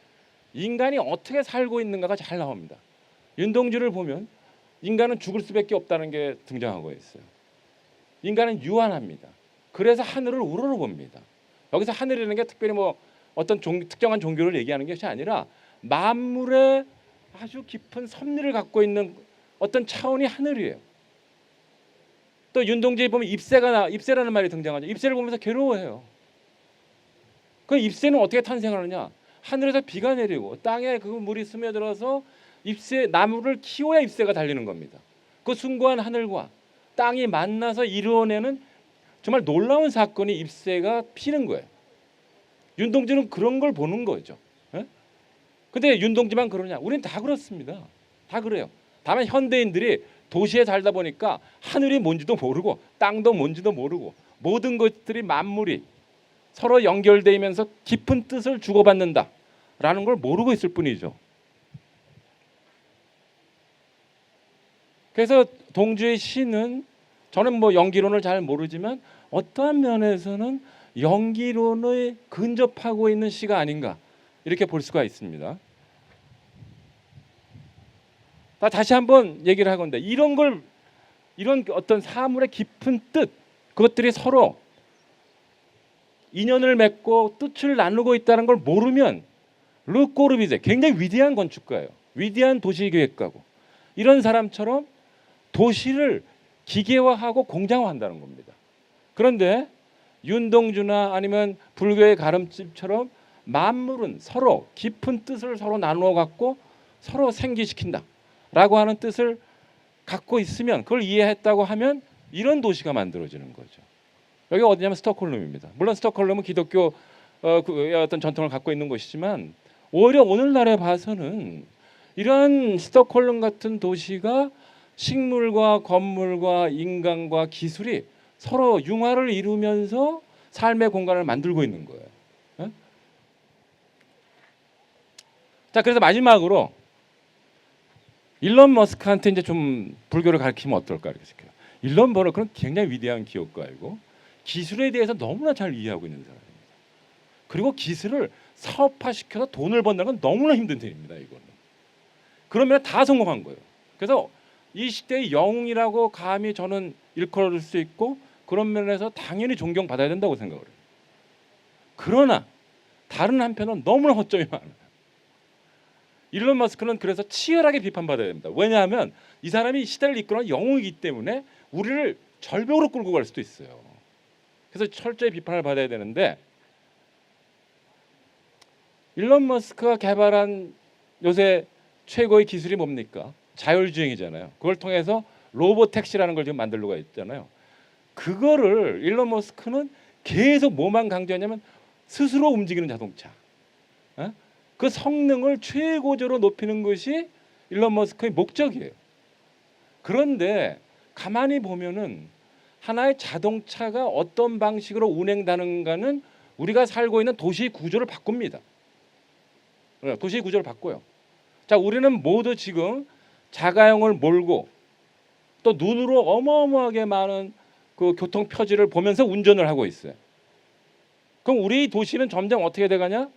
인간이 어떻게 살고 있는가가 잘 나옵니다. 윤동주를 보면 인간은 죽을 수밖에 없다는 게 등장하고 있어요. 인간은 유한합니다. 그래서 하늘을 우러러봅니다. 여기서 하늘이라는 게 특별히 뭐 어떤 특정한 종교를 얘기하는 것이 아니라 만물의 아주 깊은 섭리를 갖고 있는 어떤 차원이 하늘이에요. 또 윤동주에 보면 입새라는 말이 등장하죠. 입새를 보면서 괴로워해요. 그 입새는 어떻게 탄생하느냐? 하늘에서 비가 내리고 땅에 그 물이 스며들어서 잎새 나무를 키워야 잎새가 달리는 겁니다. 그 숭고한 하늘과 땅이 만나서 이루어내는 정말 놀라운 사건이 잎새가 피는 거예요. 윤동주는 그런 걸 보는 거죠. 근데 윤동주만 그러냐? 우리는 다 그렇습니다. 다 그래요. 다만 현대인들이 도시에 살다 보니까 하늘이 뭔지도 모르고 땅도 뭔지도 모르고 모든 것들이 만물이 서로 연결되면서 깊은 뜻을 주고받는다라는 걸 모르고 있을 뿐이죠. 그래서 동주의 시는 저는 뭐 연기론을 잘 모르지만 어떠한 면에서는 연기론에 근접하고 있는 시가 아닌가 이렇게 볼 수가 있습니다. 다시 한번 얘기를 하건대 이런 어떤 사물의 깊은 뜻 그것들이 서로 인연을 맺고 뜻을 나누고 있다는 걸 모르면 르 꼬르비제 굉장히 위대한 건축가예요. 위대한 도시계획가고 이런 사람처럼 도시를 기계화하고 공장화한다는 겁니다. 그런데 윤동주나 아니면 불교의 가름집처럼 만물은 서로 깊은 뜻을 서로 나누어 갖고 서로 생기시킨다라고 하는 뜻을 갖고 있으면 그걸 이해했다고 하면 이런 도시가 만들어지는 거죠. 여기 어디냐면 스톡홀름입니다. 물론 스톡홀름은 기독교 어떤 전통을 갖고 있는 곳이지만 오히려 오늘날에 봐서는 이런 스톡홀름 같은 도시가 식물과 건물과 인간과 기술이 서로 융화를 이루면서 삶의 공간을 만들고 있는 거예요. 자, 그래서 마지막으로 일론 머스크한테 이제 좀 불교를 가르치면 어떨까 이렇게 생각해요. 일론 머스크는 굉장히 위대한 기업가이고 기술에 대해서 너무나 잘 이해하고 있는 사람입니다. 그리고 기술을 사업화시켜서 돈을 번다는 건 너무나 힘든 일입니다. 이거는. 그러면 다 성공한 거예요. 그래서 이 시대의 영웅이라고 감히 저는 일컬을 수 있고 그런 면에서 당연히 존경받아야 된다고 생각을 해요. 그러나 다른 한편은 너무나 허점이 많아요. 일론 머스크는 그래서 치열하게 비판받아야 됩니다. 왜냐하면 이 사람이 시대를 이끌어낸 영웅이기 때문에 우리를 절벽으로 끌고 갈 수도 있어요. 그래서 철저히 비판을 받아야 되는데 일론 머스크가 개발한 요새 최고의 기술이 뭡니까? 자율주행이잖아요. 그걸 통해서 로봇 택시라는 걸 지금 만들려고 했잖아요. 그거를 일론 머스크는 계속 뭐만 강조하냐면 스스로 움직이는 자동차. 그 성능을 최고조로 높이는 것이 일론 머스크의 목적이에요. 그런데 가만히 보면은 하나의 자동차가 어떤 방식으로 운행되는가는 우리가 살고 있는 도시 구조를 바꿉니다. 도시 구조를 바꿔요. 자, 우리는 모두 지금 자가용을 몰고 또 눈으로 어마어마하게 많은 그 교통 표지를 보면서 운전을 하고 있어요. 그럼 우리 도시는 점점 어떻게 돼가냐?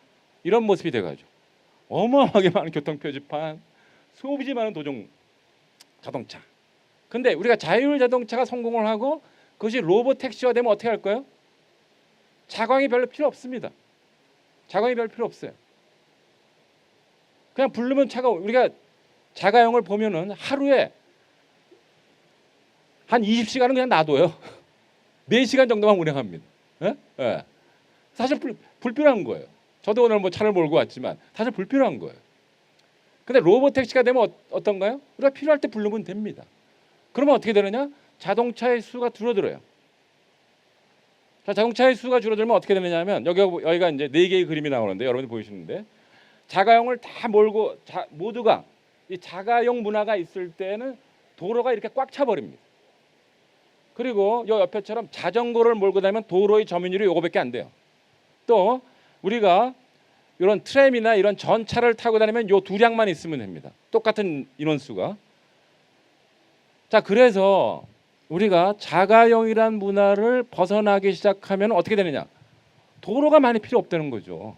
이런 모습이 돼가죠. 어마어마하게 많은 교통 표지판, 수없이 많은 도중 자동차. 근데 우리가 자율 자동차가 성공을 하고 그것이 로봇 택시화 되면 어떻게 할까요? 자광이 별로 필요 없습니다. 자광이 별로 필요 없어요. 그냥 부르면 차가 우리가 자가용을 보면은 하루에 한 20시간은 그냥 놔둬요. 4시간 정도만 운행합니다. 예? 예. 사실 불필요한 거예요. 저도 오늘 뭐 차를 몰고 왔지만 사실 불필요한 거예요. 근데 로봇 택시가 되면 어떤가요? 우리가 필요할 때 부르면 됩니다. 그러면 어떻게 되느냐? 자동차의 수가 줄어들어요. 자, 자동차의 수가 줄어들면 어떻게 되느냐면 여기가 이제 4개의 그림이 나오는데 여러분들 보이시는데 자가용을 다 몰고 모두가 이 자가용 문화가 있을 때는 도로가 이렇게 꽉 차버립니다. 그리고 요 옆에처럼 자전거를 몰고 다니면 도로의 점유율이 요거밖에 안 돼요. 또 우리가 이런 트램이나 이런 전차를 타고 다니면 요 2량만 있으면 됩니다. 똑같은 인원수가. 자, 그래서 우리가 자가용이란 문화를 벗어나기 시작하면 어떻게 되느냐? 도로가 많이 필요 없다는 거죠.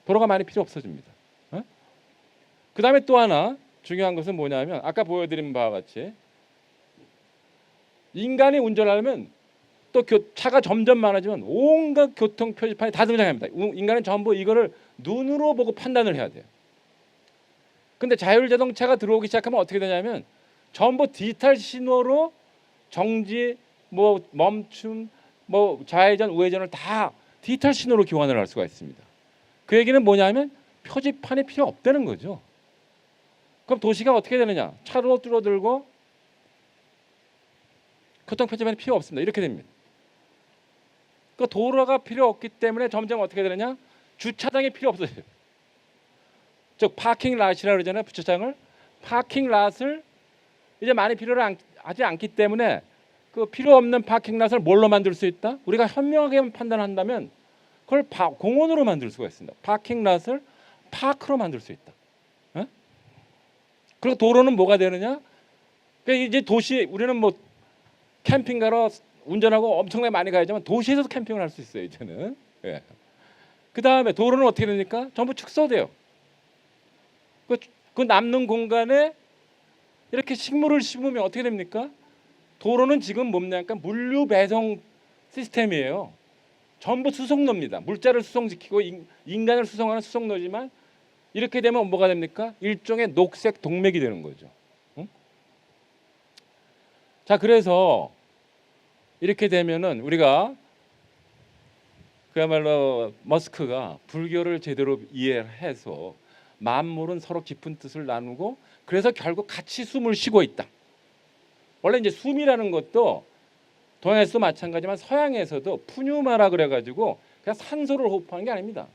도로가 많이 필요 없어집니다. 그 다음에 또 하나 중요한 것은 뭐냐면 아까 보여드린 바와 같이 인간이 운전하려면 또 차가 점점 많아지면 온갖 교통 표지판이 다 등장합니다. 인간은 전부 이거를 눈으로 보고 판단을 해야 돼요. 근데 자율자동차가 들어오기 시작하면 어떻게 되냐면 전부 디지털 신호로 정지, 뭐 멈춤, 뭐 좌회전, 우회전을 다 디지털 신호로 교환을 할 수가 있습니다. 그 얘기는 뭐냐면 표지판이 필요 없다는 거죠. 그럼 도시가 어떻게 되느냐? 차로 줄어들고 교통 표지판이 필요 없습니다. 이렇게 됩니다. 그 도로가 필요 없기 때문에 점점 어떻게 되느냐? 주차장이 필요 없어져요. 즉 파킹 랏이라고 그러잖아요. 주차장을. 파킹 랏을 이제 많이 필요를 하지 않기 때문에 그 필요 없는 파킹 랏을 뭘로 만들 수 있다? 우리가 현명하게 판단한다면 그걸 공원으로 만들 수가 있습니다. 파킹 랏을 파크로 만들 수 있다. 그리고 도로는 뭐가 되느냐? 그러니까 이제 도시 우리는 뭐 캠핑 가러 운전하고 엄청나게 많이 가야지만 도시에서도 캠핑을 할 수 있어요. 이제는. 예. 그 다음에 도로는 어떻게 되니까 전부 축소돼요. 그 남는 공간에 이렇게 식물을 심으면 어떻게 됩니까? 도로는 지금 뭡니까? 물류 배송 시스템이에요. 전부 수송로입니다. 물자를 수송시키고 인간을 수송하는 수송로지만 이렇게 되면 뭐가 됩니까? 일종의 녹색 동맥이 되는 거죠. 응? 자, 그래서 이렇게 되면은 우리가 그야말로 머스크가 불교를 제대로 이해해서 만물은 서로 깊은 뜻을 나누고 그래서 결국 같이 숨을 쉬고 있다. 원래 이제 숨이라는 것도 동양에서도 마찬가지지만 서양에서도 푸뉴마라 그래가지고 그냥 산소를 호흡하는 게 아닙니다.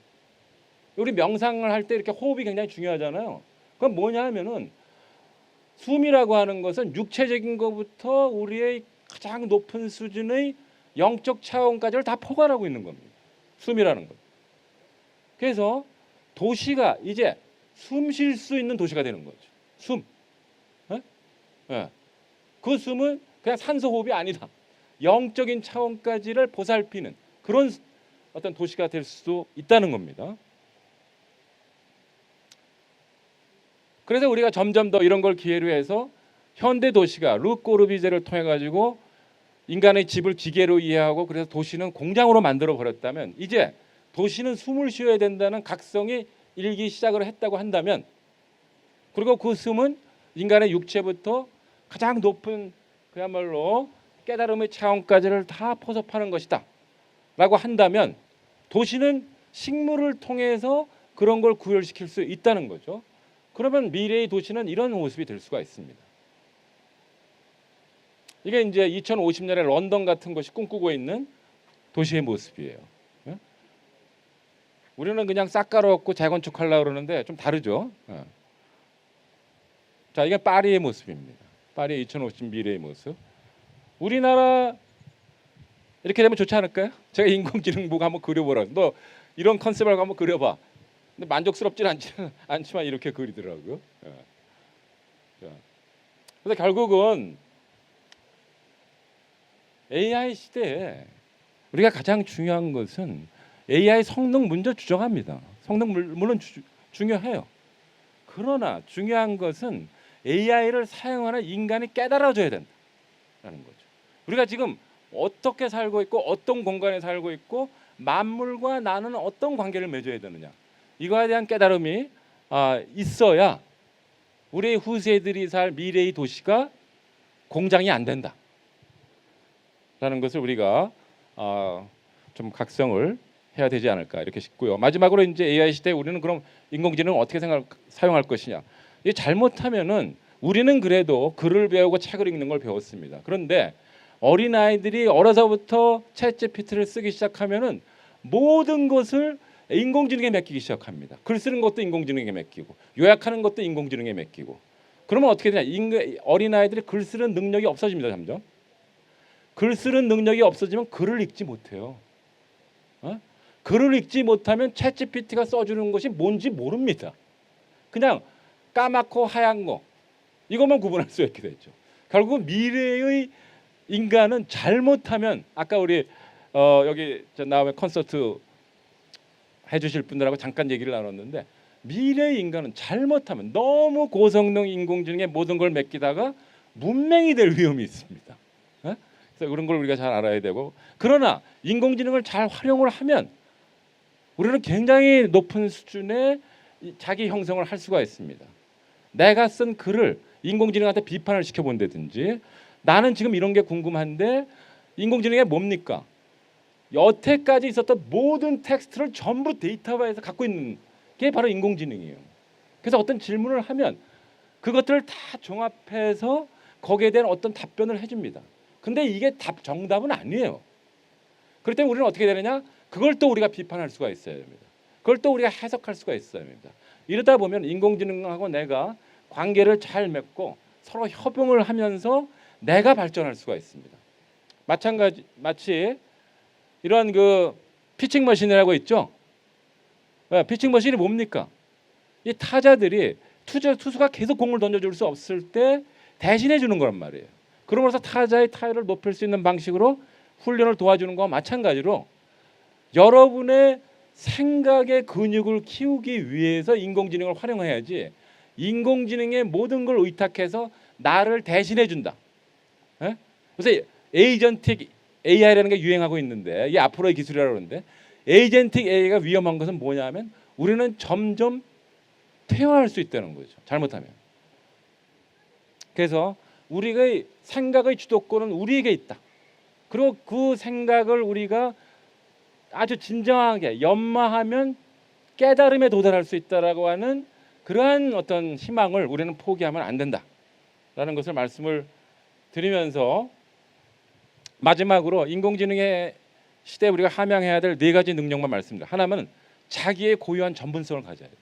우리 명상을 할 때 이렇게 호흡이 굉장히 중요하잖아요. 그건 뭐냐면은 숨이라고 하는 것은 육체적인 것부터 우리의 가장 높은 수준의 영적 차원까지를 다 포괄하고 있는 겁니다. 숨이라는 것. 그래서 도시가 이제 숨 쉴 수 있는 도시가 되는 거죠. 숨. 네? 예. 그 숨은 그냥 산소 호흡이 아니다. 영적인 차원까지를 보살피는 그런 어떤 도시가 될 수도 있다는 겁니다. 그래서 우리가 점점 더 이런 걸 기회로 해서 현대 도시가 르꼬르비제를 통해 가지고 인간의 집을 기계로 이해하고 그래서 도시는 공장으로 만들어 버렸다면 이제 도시는 숨을 쉬어야 된다는 각성이 일기 시작을 했다고 한다면 그리고 그 숨은 인간의 육체부터 가장 높은 그야말로 깨달음의 차원까지를 다 포섭하는 것이다 라고 한다면 도시는 식물을 통해서 그런 걸 구현시킬 수 있다는 거죠. 그러면 미래의 도시는 이런 모습이 될 수가 있습니다. 이게 이제 2050년에 런던 같은 것이 꿈꾸고 있는 도시의 모습이에요. 예? 우리는 그냥 싹 깔아엎고 재건축하려고 그러는데 좀 다르죠. 예. 자, 이게 파리의 모습입니다. 파리의 2050 미래의 모습. 우리나라 이렇게 되면 좋지 않을까요? 제가 인공지능보고 한번 그려보라. 너 이런 컨셉을 한번 그려봐. 근데 만족스럽지는 않지만 이렇게 그리더라고요. 예. 자, 그래서 결국은 AI 시대에 우리가 가장 중요한 것은 AI 성능 먼저 주정합니다. 성능 물론 중요해요. 그러나 중요한 것은 AI를 사용하는 인간이 깨달아줘야 된다는 거죠. 우리가 지금 어떻게 살고 있고 어떤 공간에 살고 있고 만물과 나는 어떤 관계를 맺어야 되느냐 이거에 대한 깨달음이 있어야 우리 후세들이 살 미래의 도시가 공장이 안 된다. 라는 것을 우리가 좀 각성을 해야 되지 않을까 이렇게 싶고요. 마지막으로 이제 AI 시대에 우리는 그럼 인공지능을 어떻게 사용할 것이냐. 이게 잘못하면은 우리는 그래도 글을 배우고 책을 읽는 걸 배웠습니다. 그런데 어린 아이들이 어려서부터 챗GPT를 쓰기 시작하면은 모든 것을 인공지능에 맡기기 시작합니다. 글 쓰는 것도 인공지능에 맡기고 요약하는 것도 인공지능에 맡기고 그러면 어떻게 되냐? 어린 아이들이 글 쓰는 능력이 없어집니다. 점점. 글 쓰는 능력이 없어지면 글을 읽지 못해요. 글을 읽지 못하면 챗GPT가 써주는 것이 뭔지 모릅니다. 그냥 까맣고 하얀 거 이것만 구분할 수 있게 되죠. 결국 미래의 인간은 잘못하면 아까 우리 여기 나오면 콘서트 해주실 분들하고 잠깐 얘기를 나눴는데 미래의 인간은 잘못하면 너무 고성능 인공지능에 모든 걸 맡기다가 문맹이 될 위험이 있습니다. 그래서 그런 걸 우리가 잘 알아야 되고 그러나 인공지능을 잘 활용을 하면 우리는 굉장히 높은 수준의 자기 형성을 할 수가 있습니다. 내가 쓴 글을 인공지능한테 비판을 시켜본다든지 나는 지금 이런 게 궁금한데 인공지능이 뭡니까? 여태까지 있었던 모든 텍스트를 전부 데이터화해서 갖고 있는 게 바로 인공지능이에요. 그래서 어떤 질문을 하면 그것들을 다 종합해서 거기에 대한 어떤 답변을 해줍니다. 근데 이게 정답은 아니에요. 그럴 때 우리는 어떻게 되느냐? 그걸 또 우리가 비판할 수가 있어야 됩니다. 그걸 또 우리가 해석할 수가 있어야 됩니다. 이러다 보면 인공지능하고 내가 관계를 잘 맺고 서로 협응을 하면서 내가 발전할 수가 있습니다. 마치 이런 그 피칭 머신이라고 있죠. 피칭 머신이 뭡니까? 이 타자들이 투수가 계속 공을 던져줄 수 없을 때 대신해 주는 거란 말이에요. 그러면서 타자의 타율을 높일 수 있는 방식으로 훈련을 도와주는 거와 마찬가지로 여러분의 생각의 근육을 키우기 위해서 인공지능을 활용해야지 인공지능의 모든 걸 의탁해서 나를 대신해 준다. 그래서 에이전틱 AI라는 게 유행하고 있는데 이게 앞으로의 기술이라고 그러는데 에이전틱 AI가 위험한 것은 뭐냐면 우리는 점점 퇴화할 수 있다는 거죠. 잘못하면. 그래서 우리의 생각의 주도권은 우리에게 있다. 그리고 그 생각을 우리가 아주 진정하게 연마하면 깨달음에 도달할 수 있다라고 하는 그러한 어떤 희망을 우리는 포기하면 안 된다라는 것을 말씀을 드리면서 마지막으로 인공지능의 시대에 우리가 함양해야 될 네 가지 능력만 말씀드립니다. 하나는 자기의 고유한 전문성을 가져야 돼요.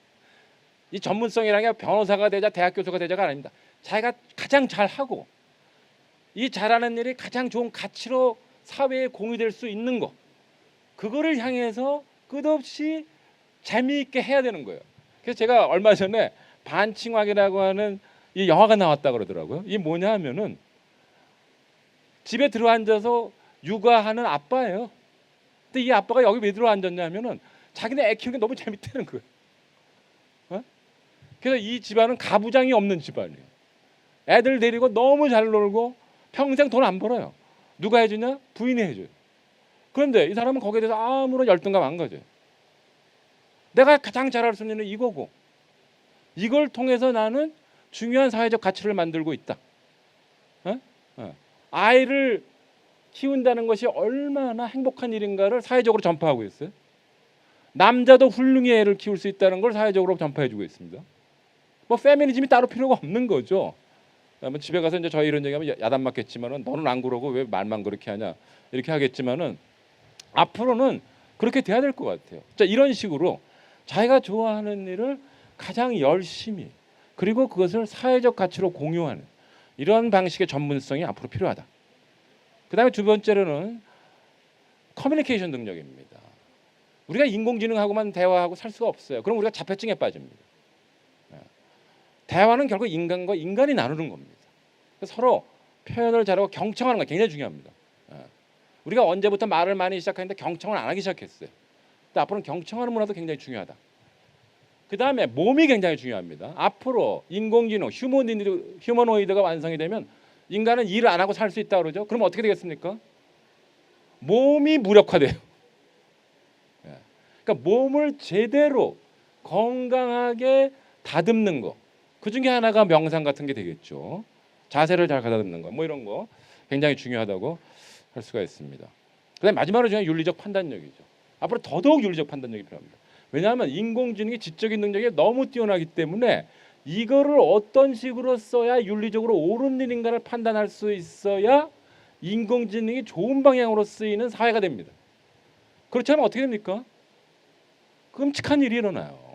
이 전문성이라는 게 변호사가 되자 대학 교수가 되자가 아닙니다. 자기가 가장 잘하고 이 잘하는 일이 가장 좋은 가치로 사회에 공유될 수 있는 거 그거를 향해서 끝없이 재미있게 해야 되는 거예요. 그래서 제가 얼마 전에 반칭학이라고 하는 이 영화가 나왔다 그러더라고요. 이게 뭐냐 하면은 집에 들어앉아서 육아하는 아빠예요. 근데 이 아빠가 여기 왜 들어앉았냐면은 자기네 애 키우는 게 너무 재밌다는 거예요. 어? 그래서 이 집안은 가부장이 없는 집안이에요. 애들 데리고 너무 잘 놀고 평생 돈 안 벌어요. 누가 해주냐? 부인이 해줘요. 그런데 이 사람은 거기에 대해서 아무런 열등감 안 가져요. 내가 가장 잘할 수 있는 이거고 이걸 통해서 나는 중요한 사회적 가치를 만들고 있다. 어? 아이를 키운다는 것이 얼마나 행복한 일인가를 사회적으로 전파하고 있어요. 남자도 훌륭히 애를 키울 수 있다는 걸 사회적으로 전파해주고 있습니다. 뭐 페미니즘이 따로 필요가 없는 거죠. 집에 가서 이제 저희 이런 얘기하면 야단 맞겠지만은 너는 안 그러고 왜 말만 그렇게 하냐 이렇게 하겠지만은 앞으로는 그렇게 돼야 될 것 같아요. 자, 이런 식으로 자기가 좋아하는 일을 가장 열심히 그리고 그것을 사회적 가치로 공유하는 이런 방식의 전문성이 앞으로 필요하다. 그다음에 두 번째로는 커뮤니케이션 능력입니다. 우리가 인공지능하고만 대화하고 살 수가 없어요. 그럼 우리가 자폐증에 빠집니다. 대화는 결국 인간과 인간이 나누는 겁니다. 서로 표현을 잘하고 경청하는 거 굉장히 중요합니다. 우리가 언제부터 말을 많이 시작했는데 경청을 안 하기 시작했어요. 근데 앞으로는 경청하는 문화도 굉장히 중요하다. 그 다음에 몸이 굉장히 중요합니다. 앞으로 인공지능, 휴머노이드가 완성이 되면 인간은 일을 안 하고 살 수 있다 그러죠. 그럼 어떻게 되겠습니까? 몸이 무력화돼요. 그러니까 몸을 제대로 건강하게 다듬는 거. 그 중에 하나가 명상 같은 게 되겠죠. 자세를 잘 가다듬는 거, 뭐 이런 거 굉장히 중요하다고 할 수가 있습니다. 그다음에 마지막으로 중요한 윤리적 판단력이죠. 앞으로 더더욱 윤리적 판단력이 필요합니다. 왜냐하면 인공지능의 지적인 능력이 너무 뛰어나기 때문에 이거를 어떤 식으로 써야 윤리적으로 옳은 일인가를 판단할 수 있어야 인공지능이 좋은 방향으로 쓰이는 사회가 됩니다. 그렇지 않으면 어떻게 됩니까? 끔찍한 일이 일어나요.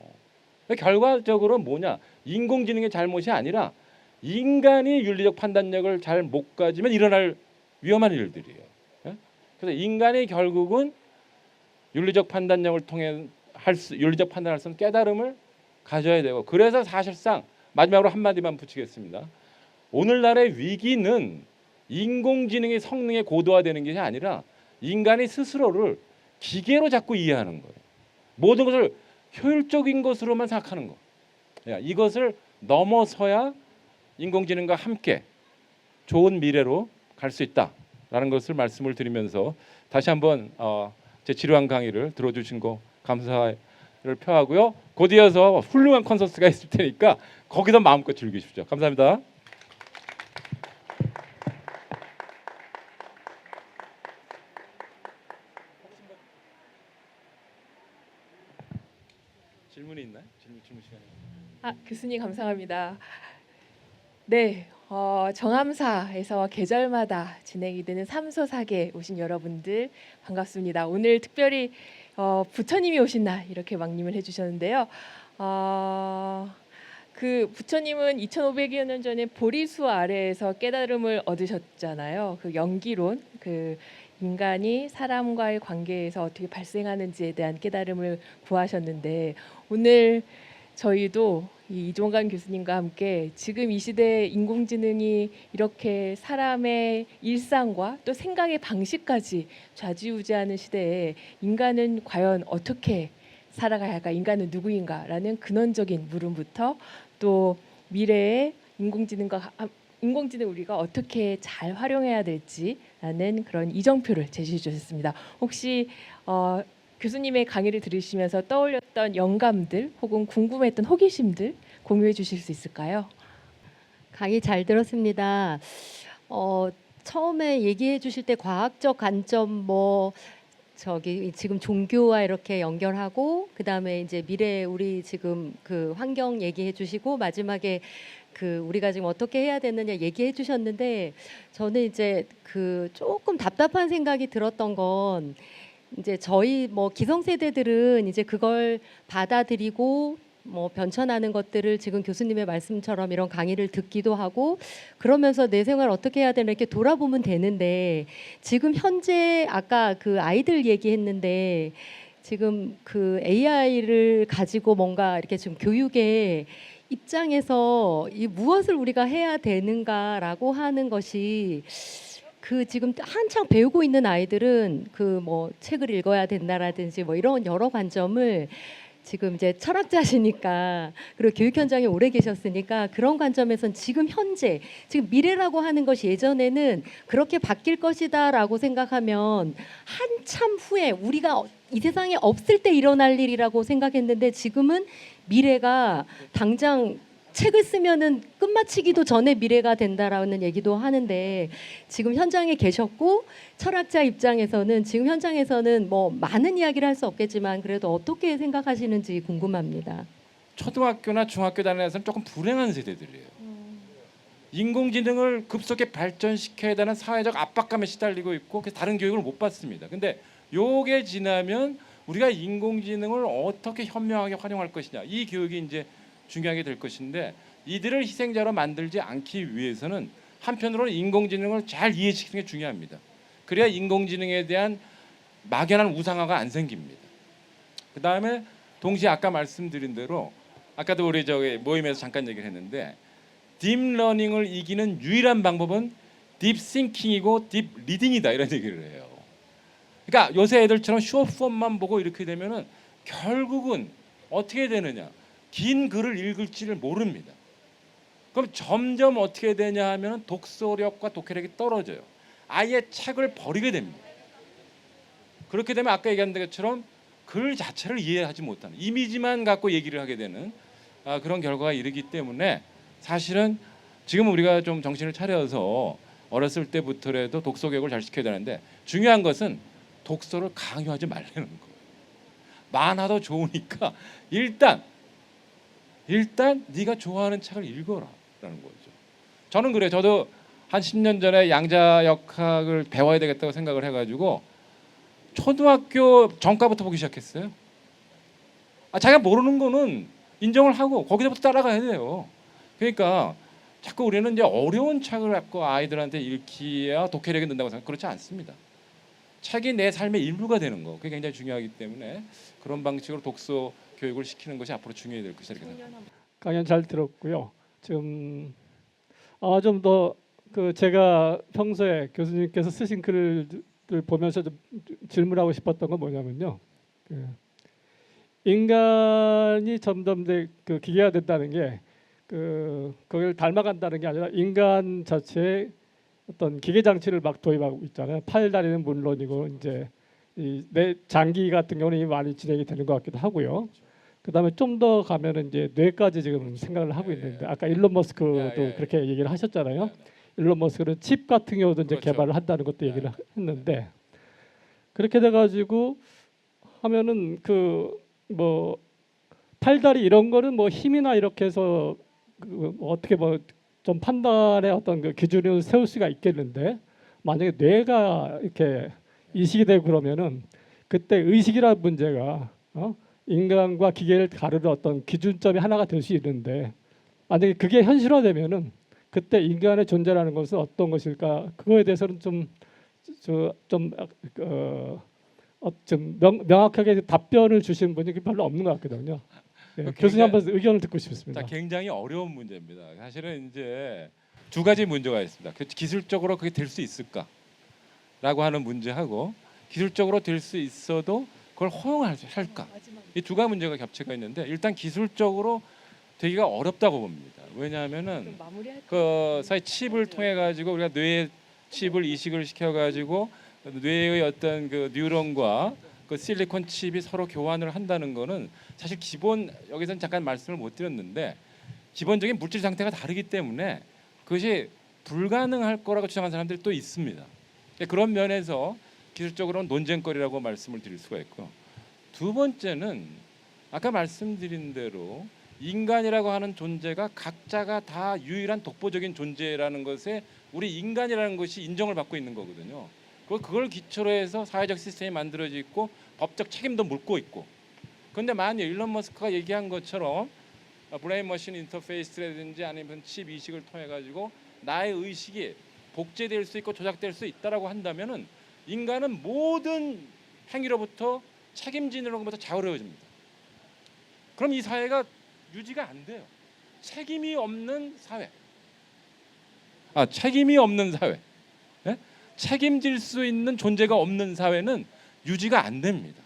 결과적으로 뭐냐? 인공지능의 잘못이 아니라 인간이 윤리적 판단력을 잘 못 가지면 일어날 위험한 일들이에요. 그래서 인간이 결국은 윤리적 판단력을 통해 윤리적 판단할 수 있는 깨달음을 가져야 되고 그래서 사실상 마지막으로 한마디만 붙이겠습니다. 오늘날의 위기는 인공지능의 성능의 고도화되는 것이 아니라 인간이 스스로를 기계로 자꾸 이해하는 거예요. 모든 것을 효율적인 것으로만 생각하는 거. 이것을 넘어서야 인공지능과 함께 좋은 미래로 갈 수 있다라는 것을 말씀을 드리면서 다시 한번 제 지루한 강의를 들어주신 거 감사를 표하고요. 곧 이어서 훌륭한 콘서트가 있을 테니까 거기서 마음껏 즐기십시오. 감사합니다. 질문이 있나요? 질문 시간이. 교수님 감사합니다. 네, 정암사에서 계절마다 진행이 되는 삼소사계에 오신 여러분들 반갑습니다. 오늘 특별히 부처님이 오신 날 이렇게 왕림을 해주셨는데요. 그 부처님은 2,500여 년 전에 보리수 아래에서 깨달음을 얻으셨잖아요. 그 연기론, 그 인간이 사람과의 관계에서 어떻게 발생하는지에 대한 깨달음을 구하셨는데 오늘 저희도 이종관 교수님과 함께 지금 이 시대에 인공지능이 이렇게 사람의 일상과 또 생각의 방식까지 좌지우지하는 시대에 인간은 과연 어떻게 살아가야 할까? 인간은 누구인가라는 근원적인 물음부터 또 미래의 인공지능 우리가 어떻게 잘 활용해야 될지라는 그런 이정표를 제시해 주셨습니다. 혹시 교수님의 강의를 들으시면서 떠올렸던 영감들 혹은 궁금했던 호기심들 공유해 주실 수 있을까요? 강의 잘 들었습니다. 처음에 얘기해 주실 때 과학적 관점 지금 종교와 이렇게 연결하고 그다음에 이제 미래 우리 지금 그 환경 얘기해 주시고 마지막에 그 우리가 지금 어떻게 해야 되느냐 얘기해 주셨는데 저는 이제 그 조금 답답한 생각이 들었던 건 이제 저희 기성세대들은 이제 그걸 받아들이고 변천하는 것들을 지금 교수님의 말씀처럼 이런 강의를 듣기도 하고 그러면서 내 생활 어떻게 해야 되나 이렇게 돌아보면 되는데 지금 현재 아까 그 아이들 얘기했는데 지금 그 AI를 가지고 뭔가 이렇게 좀 교육에 입장에서 이 무엇을 우리가 해야 되는가라고 하는 것이 그 지금 한창 배우고 있는 아이들은 그 뭐 책을 읽어야 된다라든지 뭐 이런 여러 관점을 지금 이제 철학자시니까 그리고 교육 현장에 오래 계셨으니까 그런 관점에선 지금 현재 지금 미래라고 하는 것이 예전에는 그렇게 바뀔 것이다라고 생각하면 한참 후에 우리가 이 세상에 없을 때 일어날 일이라고 생각했는데 지금은 미래가 당장 책을 쓰면은 끝마치기도 전에 미래가 된다라는 얘기도 하는데 지금 현장에 계셨고 철학자 입장에서는 지금 현장에서는 뭐 많은 이야기를 할 수 없겠지만 그래도 어떻게 생각하시는지 궁금합니다. 초등학교나 중학교 다니면서는 조금 불행한 세대들이에요. 인공지능을 급속히 발전시켜야 되는 사회적 압박감에 시달리고 있고 그래서 다른 교육을 못 받습니다. 근데 요게 지나면 우리가 인공지능을 어떻게 현명하게 활용할 것이냐 이 교육이 이제 중요하게 될 것인데 이들을 희생자로 만들지 않기 위해서는 한편으로는 인공지능을 잘 이해시키는 게 중요합니다. 그래야 인공지능에 대한 막연한 우상화가 안 생깁니다. 그 다음에 동시에 아까 말씀드린 대로 아까도 우리 저기 모임에서 잠깐 얘기를 했는데 딥러닝을 이기는 유일한 방법은 딥싱킹이고 딥리딩이다 이런 얘기를 해요. 그러니까 요새 애들처럼 쇼폼만 보고 이렇게 되면은 결국은 어떻게 되느냐? 긴 글을 읽을지를 모릅니다. 그럼 점점 어떻게 되냐 하면 독서력과 독해력이 떨어져요. 아예 책을 버리게 됩니다. 그렇게 되면 아까 얘기한 것처럼 글 자체를 이해하지 못하는 이미지만 갖고 얘기를 하게 되는 그런 결과가 이르기 때문에 사실은 지금 우리가 좀 정신을 차려서 어렸을 때부터라도 독서 교육을 잘 시켜야 되는데 중요한 것은 독서를 강요하지 말라는 거예요. 만화도 좋으니까 일단 네가 좋아하는 책을 읽어라라는 거죠. 저는 그래요. 저도 한 10년 전에 양자역학을 배워야 되겠다고 생각을 해가지고 초등학교 전과부터 보기 시작했어요. 자기가 모르는 거는 인정을 하고 거기서부터 따라가야 돼요. 그러니까 자꾸 우리는 이제 어려운 책을 갖고 아이들한테 읽기야 독해력이 는다고 생각 그렇지 않습니다. 책이 내 삶의 일부가 되는 거 그게 굉장히 중요하기 때문에 그런 방식으로 독서 교육을 시키는 것이 앞으로 중요해야 될 것이다 이렇게 생각합니다. 강연 잘 들었고요. 좀 좀 더 그 제가 평소에 교수님께서 쓰신 글을 보면서 좀 질문하고 싶었던 건 뭐냐면요. 그 인간이 점점 그 기계가 된다는 게 그걸 닮아간다는 게 아니라 인간 자체의 어떤 기계 장치를 막 도입하고 있잖아요. 팔다리는 물론이고 이제 이 내 장기 같은 경우는 이미 많이 진행이 되는 것 같기도 하고요. 그다음에 좀 더 가면은 이제 뇌까지 지금 생각을 하고 있는데 아까 일론 머스크도 그렇게 얘기를 하셨잖아요. 일론 머스크는 칩 같은 경우도 이제 그렇죠. 개발을 한다는 것도 얘기를 했는데 그렇게 돼가지고 하면은 그 뭐 팔다리 이런 거는 뭐 힘이나 이렇게 해서 어떻게 뭐 좀 판단의 어떤 그 기준을 세울 수가 있겠는데 만약에 뇌가 이렇게 이식이 되고 그러면은 그때 의식이라는 문제가 인간과 기계를 가르는 어떤 기준점이 하나가 될 수 있는데 만약에 그게 현실화되면은 그때 인간의 존재라는 것은 어떤 것일까 그거에 대해서는 좀 명확하게 답변을 주신 분이 별로 없는 것 같거든요. 네, 교수님 한번 의견을 듣고 싶습니다. 굉장히 어려운 문제입니다. 사실은 이제 두 가지 문제가 있습니다. 기술적으로 그게 될 수 있을까라고 하는 문제하고 기술적으로 될 수 있어도 그걸 허용할까 이 두 가지 문제가 겹쳐가 있는데 일단 기술적으로 되기가 어렵다고 봅니다. 왜냐하면은 그 사이 칩을 통해 가지고 우리가 뇌에 칩을 이식을 시켜 가지고 뇌의 어떤 그 뉴런과 그 실리콘 칩이 서로 교환을 한다는 거는 사실 기본 여기서는 잠깐 말씀을 못 드렸는데 기본적인 물질 상태가 다르기 때문에 그것이 불가능할 거라고 주장하는 사람들이 또 있습니다. 그런 면에서 기술적으로는 논쟁거리라고 말씀을 드릴 수가 있고 두 번째는 아까 말씀드린 대로 인간이라고 하는 존재가 각자가 다 유일한 독보적인 존재라는 것에 우리 인간이라는 것이 인정을 받고 있는 거거든요. 그걸 기초로 해서 사회적 시스템이 만들어져 있고 법적 책임도 묻고 있고 그런데 만약 일론 머스크가 얘기한 것처럼 브레인 머신 인터페이스라든지 아니면 칩 이식을 통해 가지고 나의 의식이 복제될 수 있고 조작될 수 있다라고 한다면은 인간은 모든 행위로부터 책임지는 것부터 자유로워집니다. 그럼 이 사회가 유지가 안 돼요. 책임이 없는 사회. 책임이 없는 사회. 예? 책임질 수 있는 존재가 없는 사회는 유지가 안 됩니다.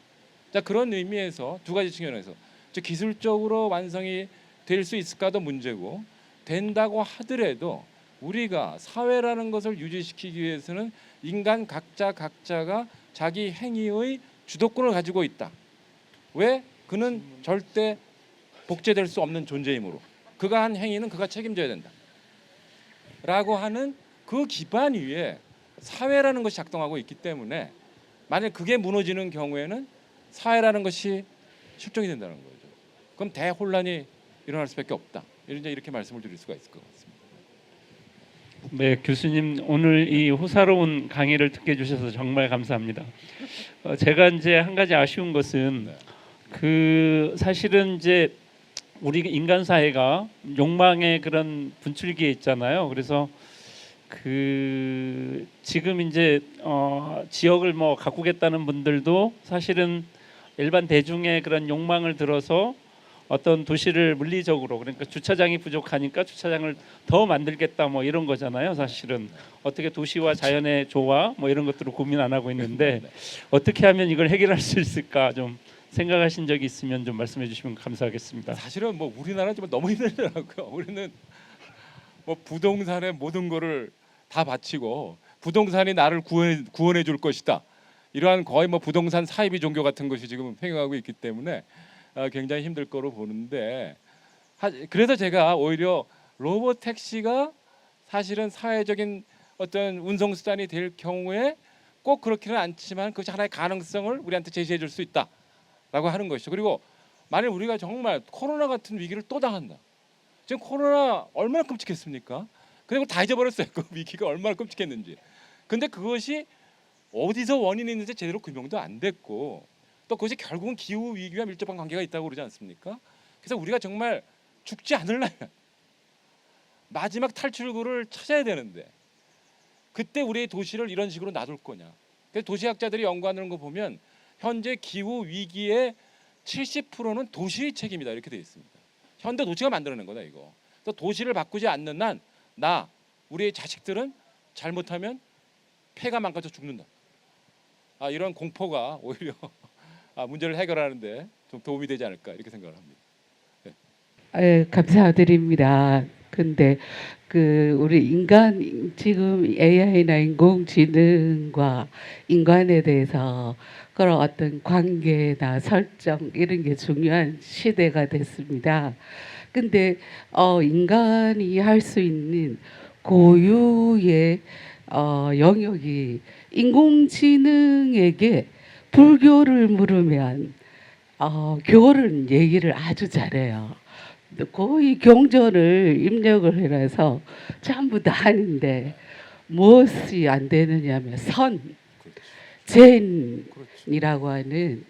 자, 그런 의미에서 두 가지 측면에서 기술적으로 완성이 될 수 있을까도 문제고, 된다고 하더라도 우리가 사회라는 것을 유지시키기 위해서는 인간 각자가 자기 행위의 주도권을 가지고 있다. 왜? 그는 절대 복제될 수 없는 존재이므로 그가 한 행위는 그가 책임져야 된다. 라고 하는 그 기반 위에 사회라는 것이 작동하고 있기 때문에 만약 그게 무너지는 경우에는 사회라는 것이 실종이 된다는 거죠. 그럼 대혼란이 일어날 수밖에 없다. 이렇게 말씀을 드릴 수가 있을 것 같습니다. 네, 교수님 오늘 이 호사로운 강의를 듣게 해주셔서 정말 감사합니다. 제가 이제 한 가지 아쉬운 것은 사실은 이제 우리 인간 사회가 욕망의 그런 분출기에 있잖아요. 그래서 지금 이제 지역을 뭐 가꾸겠다는 분들도 사실은 일반 대중의 그런 욕망을 들어서 어떤 도시를 물리적으로, 그러니까 주차장이 부족하니까 주차장을 더 만들겠다 뭐 이런 거잖아요. 사실은 어떻게 도시와 자연의 조화 뭐 이런 것들을 고민 안 하고 있는데 어떻게 하면 이걸 해결할 수 있을까 좀 생각하신 적이 있으면 좀 말씀해 주시면 감사하겠습니다. 사실은 뭐 우리나라 좀 너무 힘들더라고요. 우리는 뭐 부동산에 모든 거를 다 바치고 부동산이 나를 구원해 줄 것이다. 이러한 거의 뭐 부동산 사이비 종교 같은 것이 지금 횡행하고 있기 때문에 굉장히 힘들 거로 보는데, 그래서 제가 오히려 로봇 택시가 사실은 사회적인 어떤 운송 수단이 될 경우에 꼭 그렇지는 않지만 그것이 하나의 가능성을 우리한테 제시해 줄 수 있다라고 하는 것이죠. 그리고 만약 우리가 정말 코로나 같은 위기를 또 당한다. 지금 코로나 얼마나 끔찍했습니까? 그리고 다 잊어버렸어요. 그 위기가 얼마나 끔찍했는지. 근데 그것이 어디서 원인이 있는지 제대로 규명도 안 됐고, 또 그것이 결국은 기후 위기와 밀접한 관계가 있다고 그러지 않습니까? 그래서 우리가 정말 죽지 않으려면 마지막 탈출구를 찾아야 되는데 그때 우리의 도시를 이런 식으로 놔둘 거냐? 그래서 도시학자들이 연구하는 거 보면 현재 기후 위기의 70%는 도시의 책임이다 이렇게 되어 있습니다. 현대 도시가 만들어낸 거다 이거. 그래서 도시를 바꾸지 않는 한 우리의 자식들은 잘못하면 폐가 망가져 죽는다. 이런 공포가 오히려 문제를 해결하는데 좀 도움이 되지 않을까 이렇게 생각을 합니다. 감사드립니다. 근데 우리 인간 지금 AI나 인공지능과 인간에 대해서 그런 어떤 관계나 설정 이런 게 중요한 시대가 됐습니다. 근데 인간이 할 수 있는 고유의 영역이 인공지능에게 불교를 물으면 교는 얘기를 아주 잘해요. 거의 경전을 입력을 해놔서 전부 다 하는데 무엇이 안 되느냐면 젠이라고 하는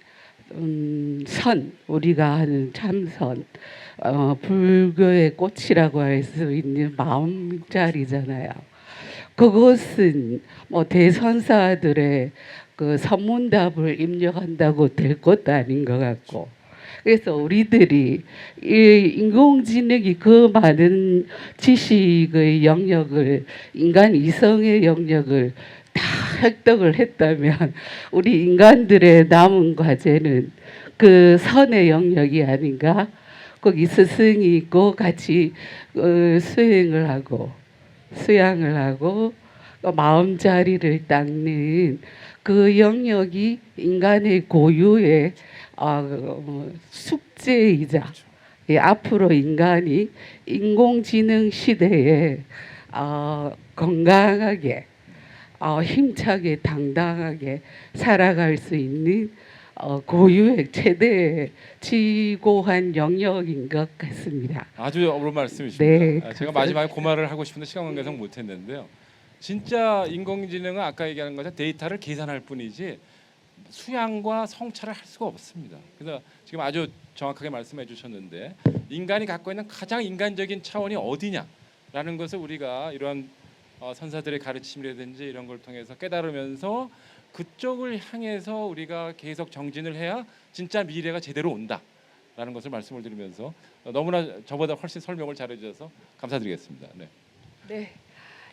선, 우리가 하는 참선, 불교의 꽃이라고 할 수 있는 마음자리잖아요. 그것은 뭐 대선사들의 그 선문답을 입력한다고 될 것도 아닌 것 같고, 그래서 우리들이 이 인공지능이 그 많은 지식의 영역을, 인간 이성의 영역을 다 획득을 했다면 우리 인간들의 남은 과제는 그 선의 영역이 아닌가. 거기 스승이 있고 같이 수행을 하고 수양을 하고 마음자리를 닦는 그 영역이 인간의 고유의 숙제이자 앞으로 인간이 인공지능 시대에 건강하게 힘차게 당당하게 살아갈 수 있는 고유의 최대 지고한 영역인 것 같습니다. 아주 옳은 말씀이십니다. 네, 제가 마지막에 그 말을 하고 싶은데 시간 관계상 못했는데요. 진짜 인공지능은 아까 얘기하는 것처럼 데이터를 계산할 뿐이지 수양과 성찰을 할 수가 없습니다. 그래서 지금 아주 정확하게 말씀해 주셨는데 인간이 갖고 있는 가장 인간적인 차원이 어디냐라는 것을 우리가 이런 선사들의 가르침이라든지 이런 걸 통해서 깨달으면서 그쪽을 향해서 우리가 계속 정진을 해야 진짜 미래가 제대로 온다. 라는 것을 말씀을 드리면서 너무나 저보다 훨씬 설명을 잘해 주셔서 감사드리겠습니다. 네. 네.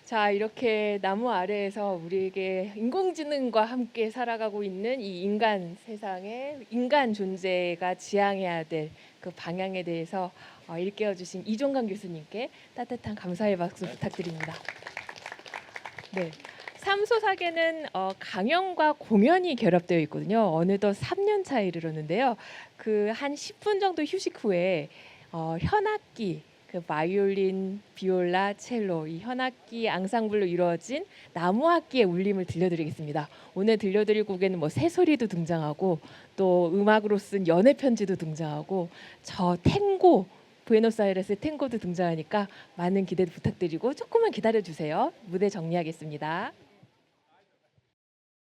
자, 이렇게 나무 아래에서 우리에게 인공지능과 함께 살아가고 있는 이 인간 세상에 인간 존재가 지향해야 될 그 방향에 대해서 일깨워 주신 이종강 교수님께 따뜻한 감사의 박수 부탁드립니다. 네. 삼소사계는 강연과 공연이 결합되어 있거든요. 어느덧 3년 차에 이르렀는데요. 그 한 10분 정도 휴식 후에 현악기, 그 바이올린, 비올라, 첼로 이 현악기 앙상블로 이루어진 나무악기의 울림을 들려드리겠습니다. 오늘 들려드릴 곡에는 뭐 새소리도 등장하고 또 음악으로 쓴 연애 편지도 등장하고 저 탱고 부에노스아이레스의 탱고도 등장하니까 많은 기대 부탁드리고 조금만 기다려 주세요. 무대 정리하겠습니다.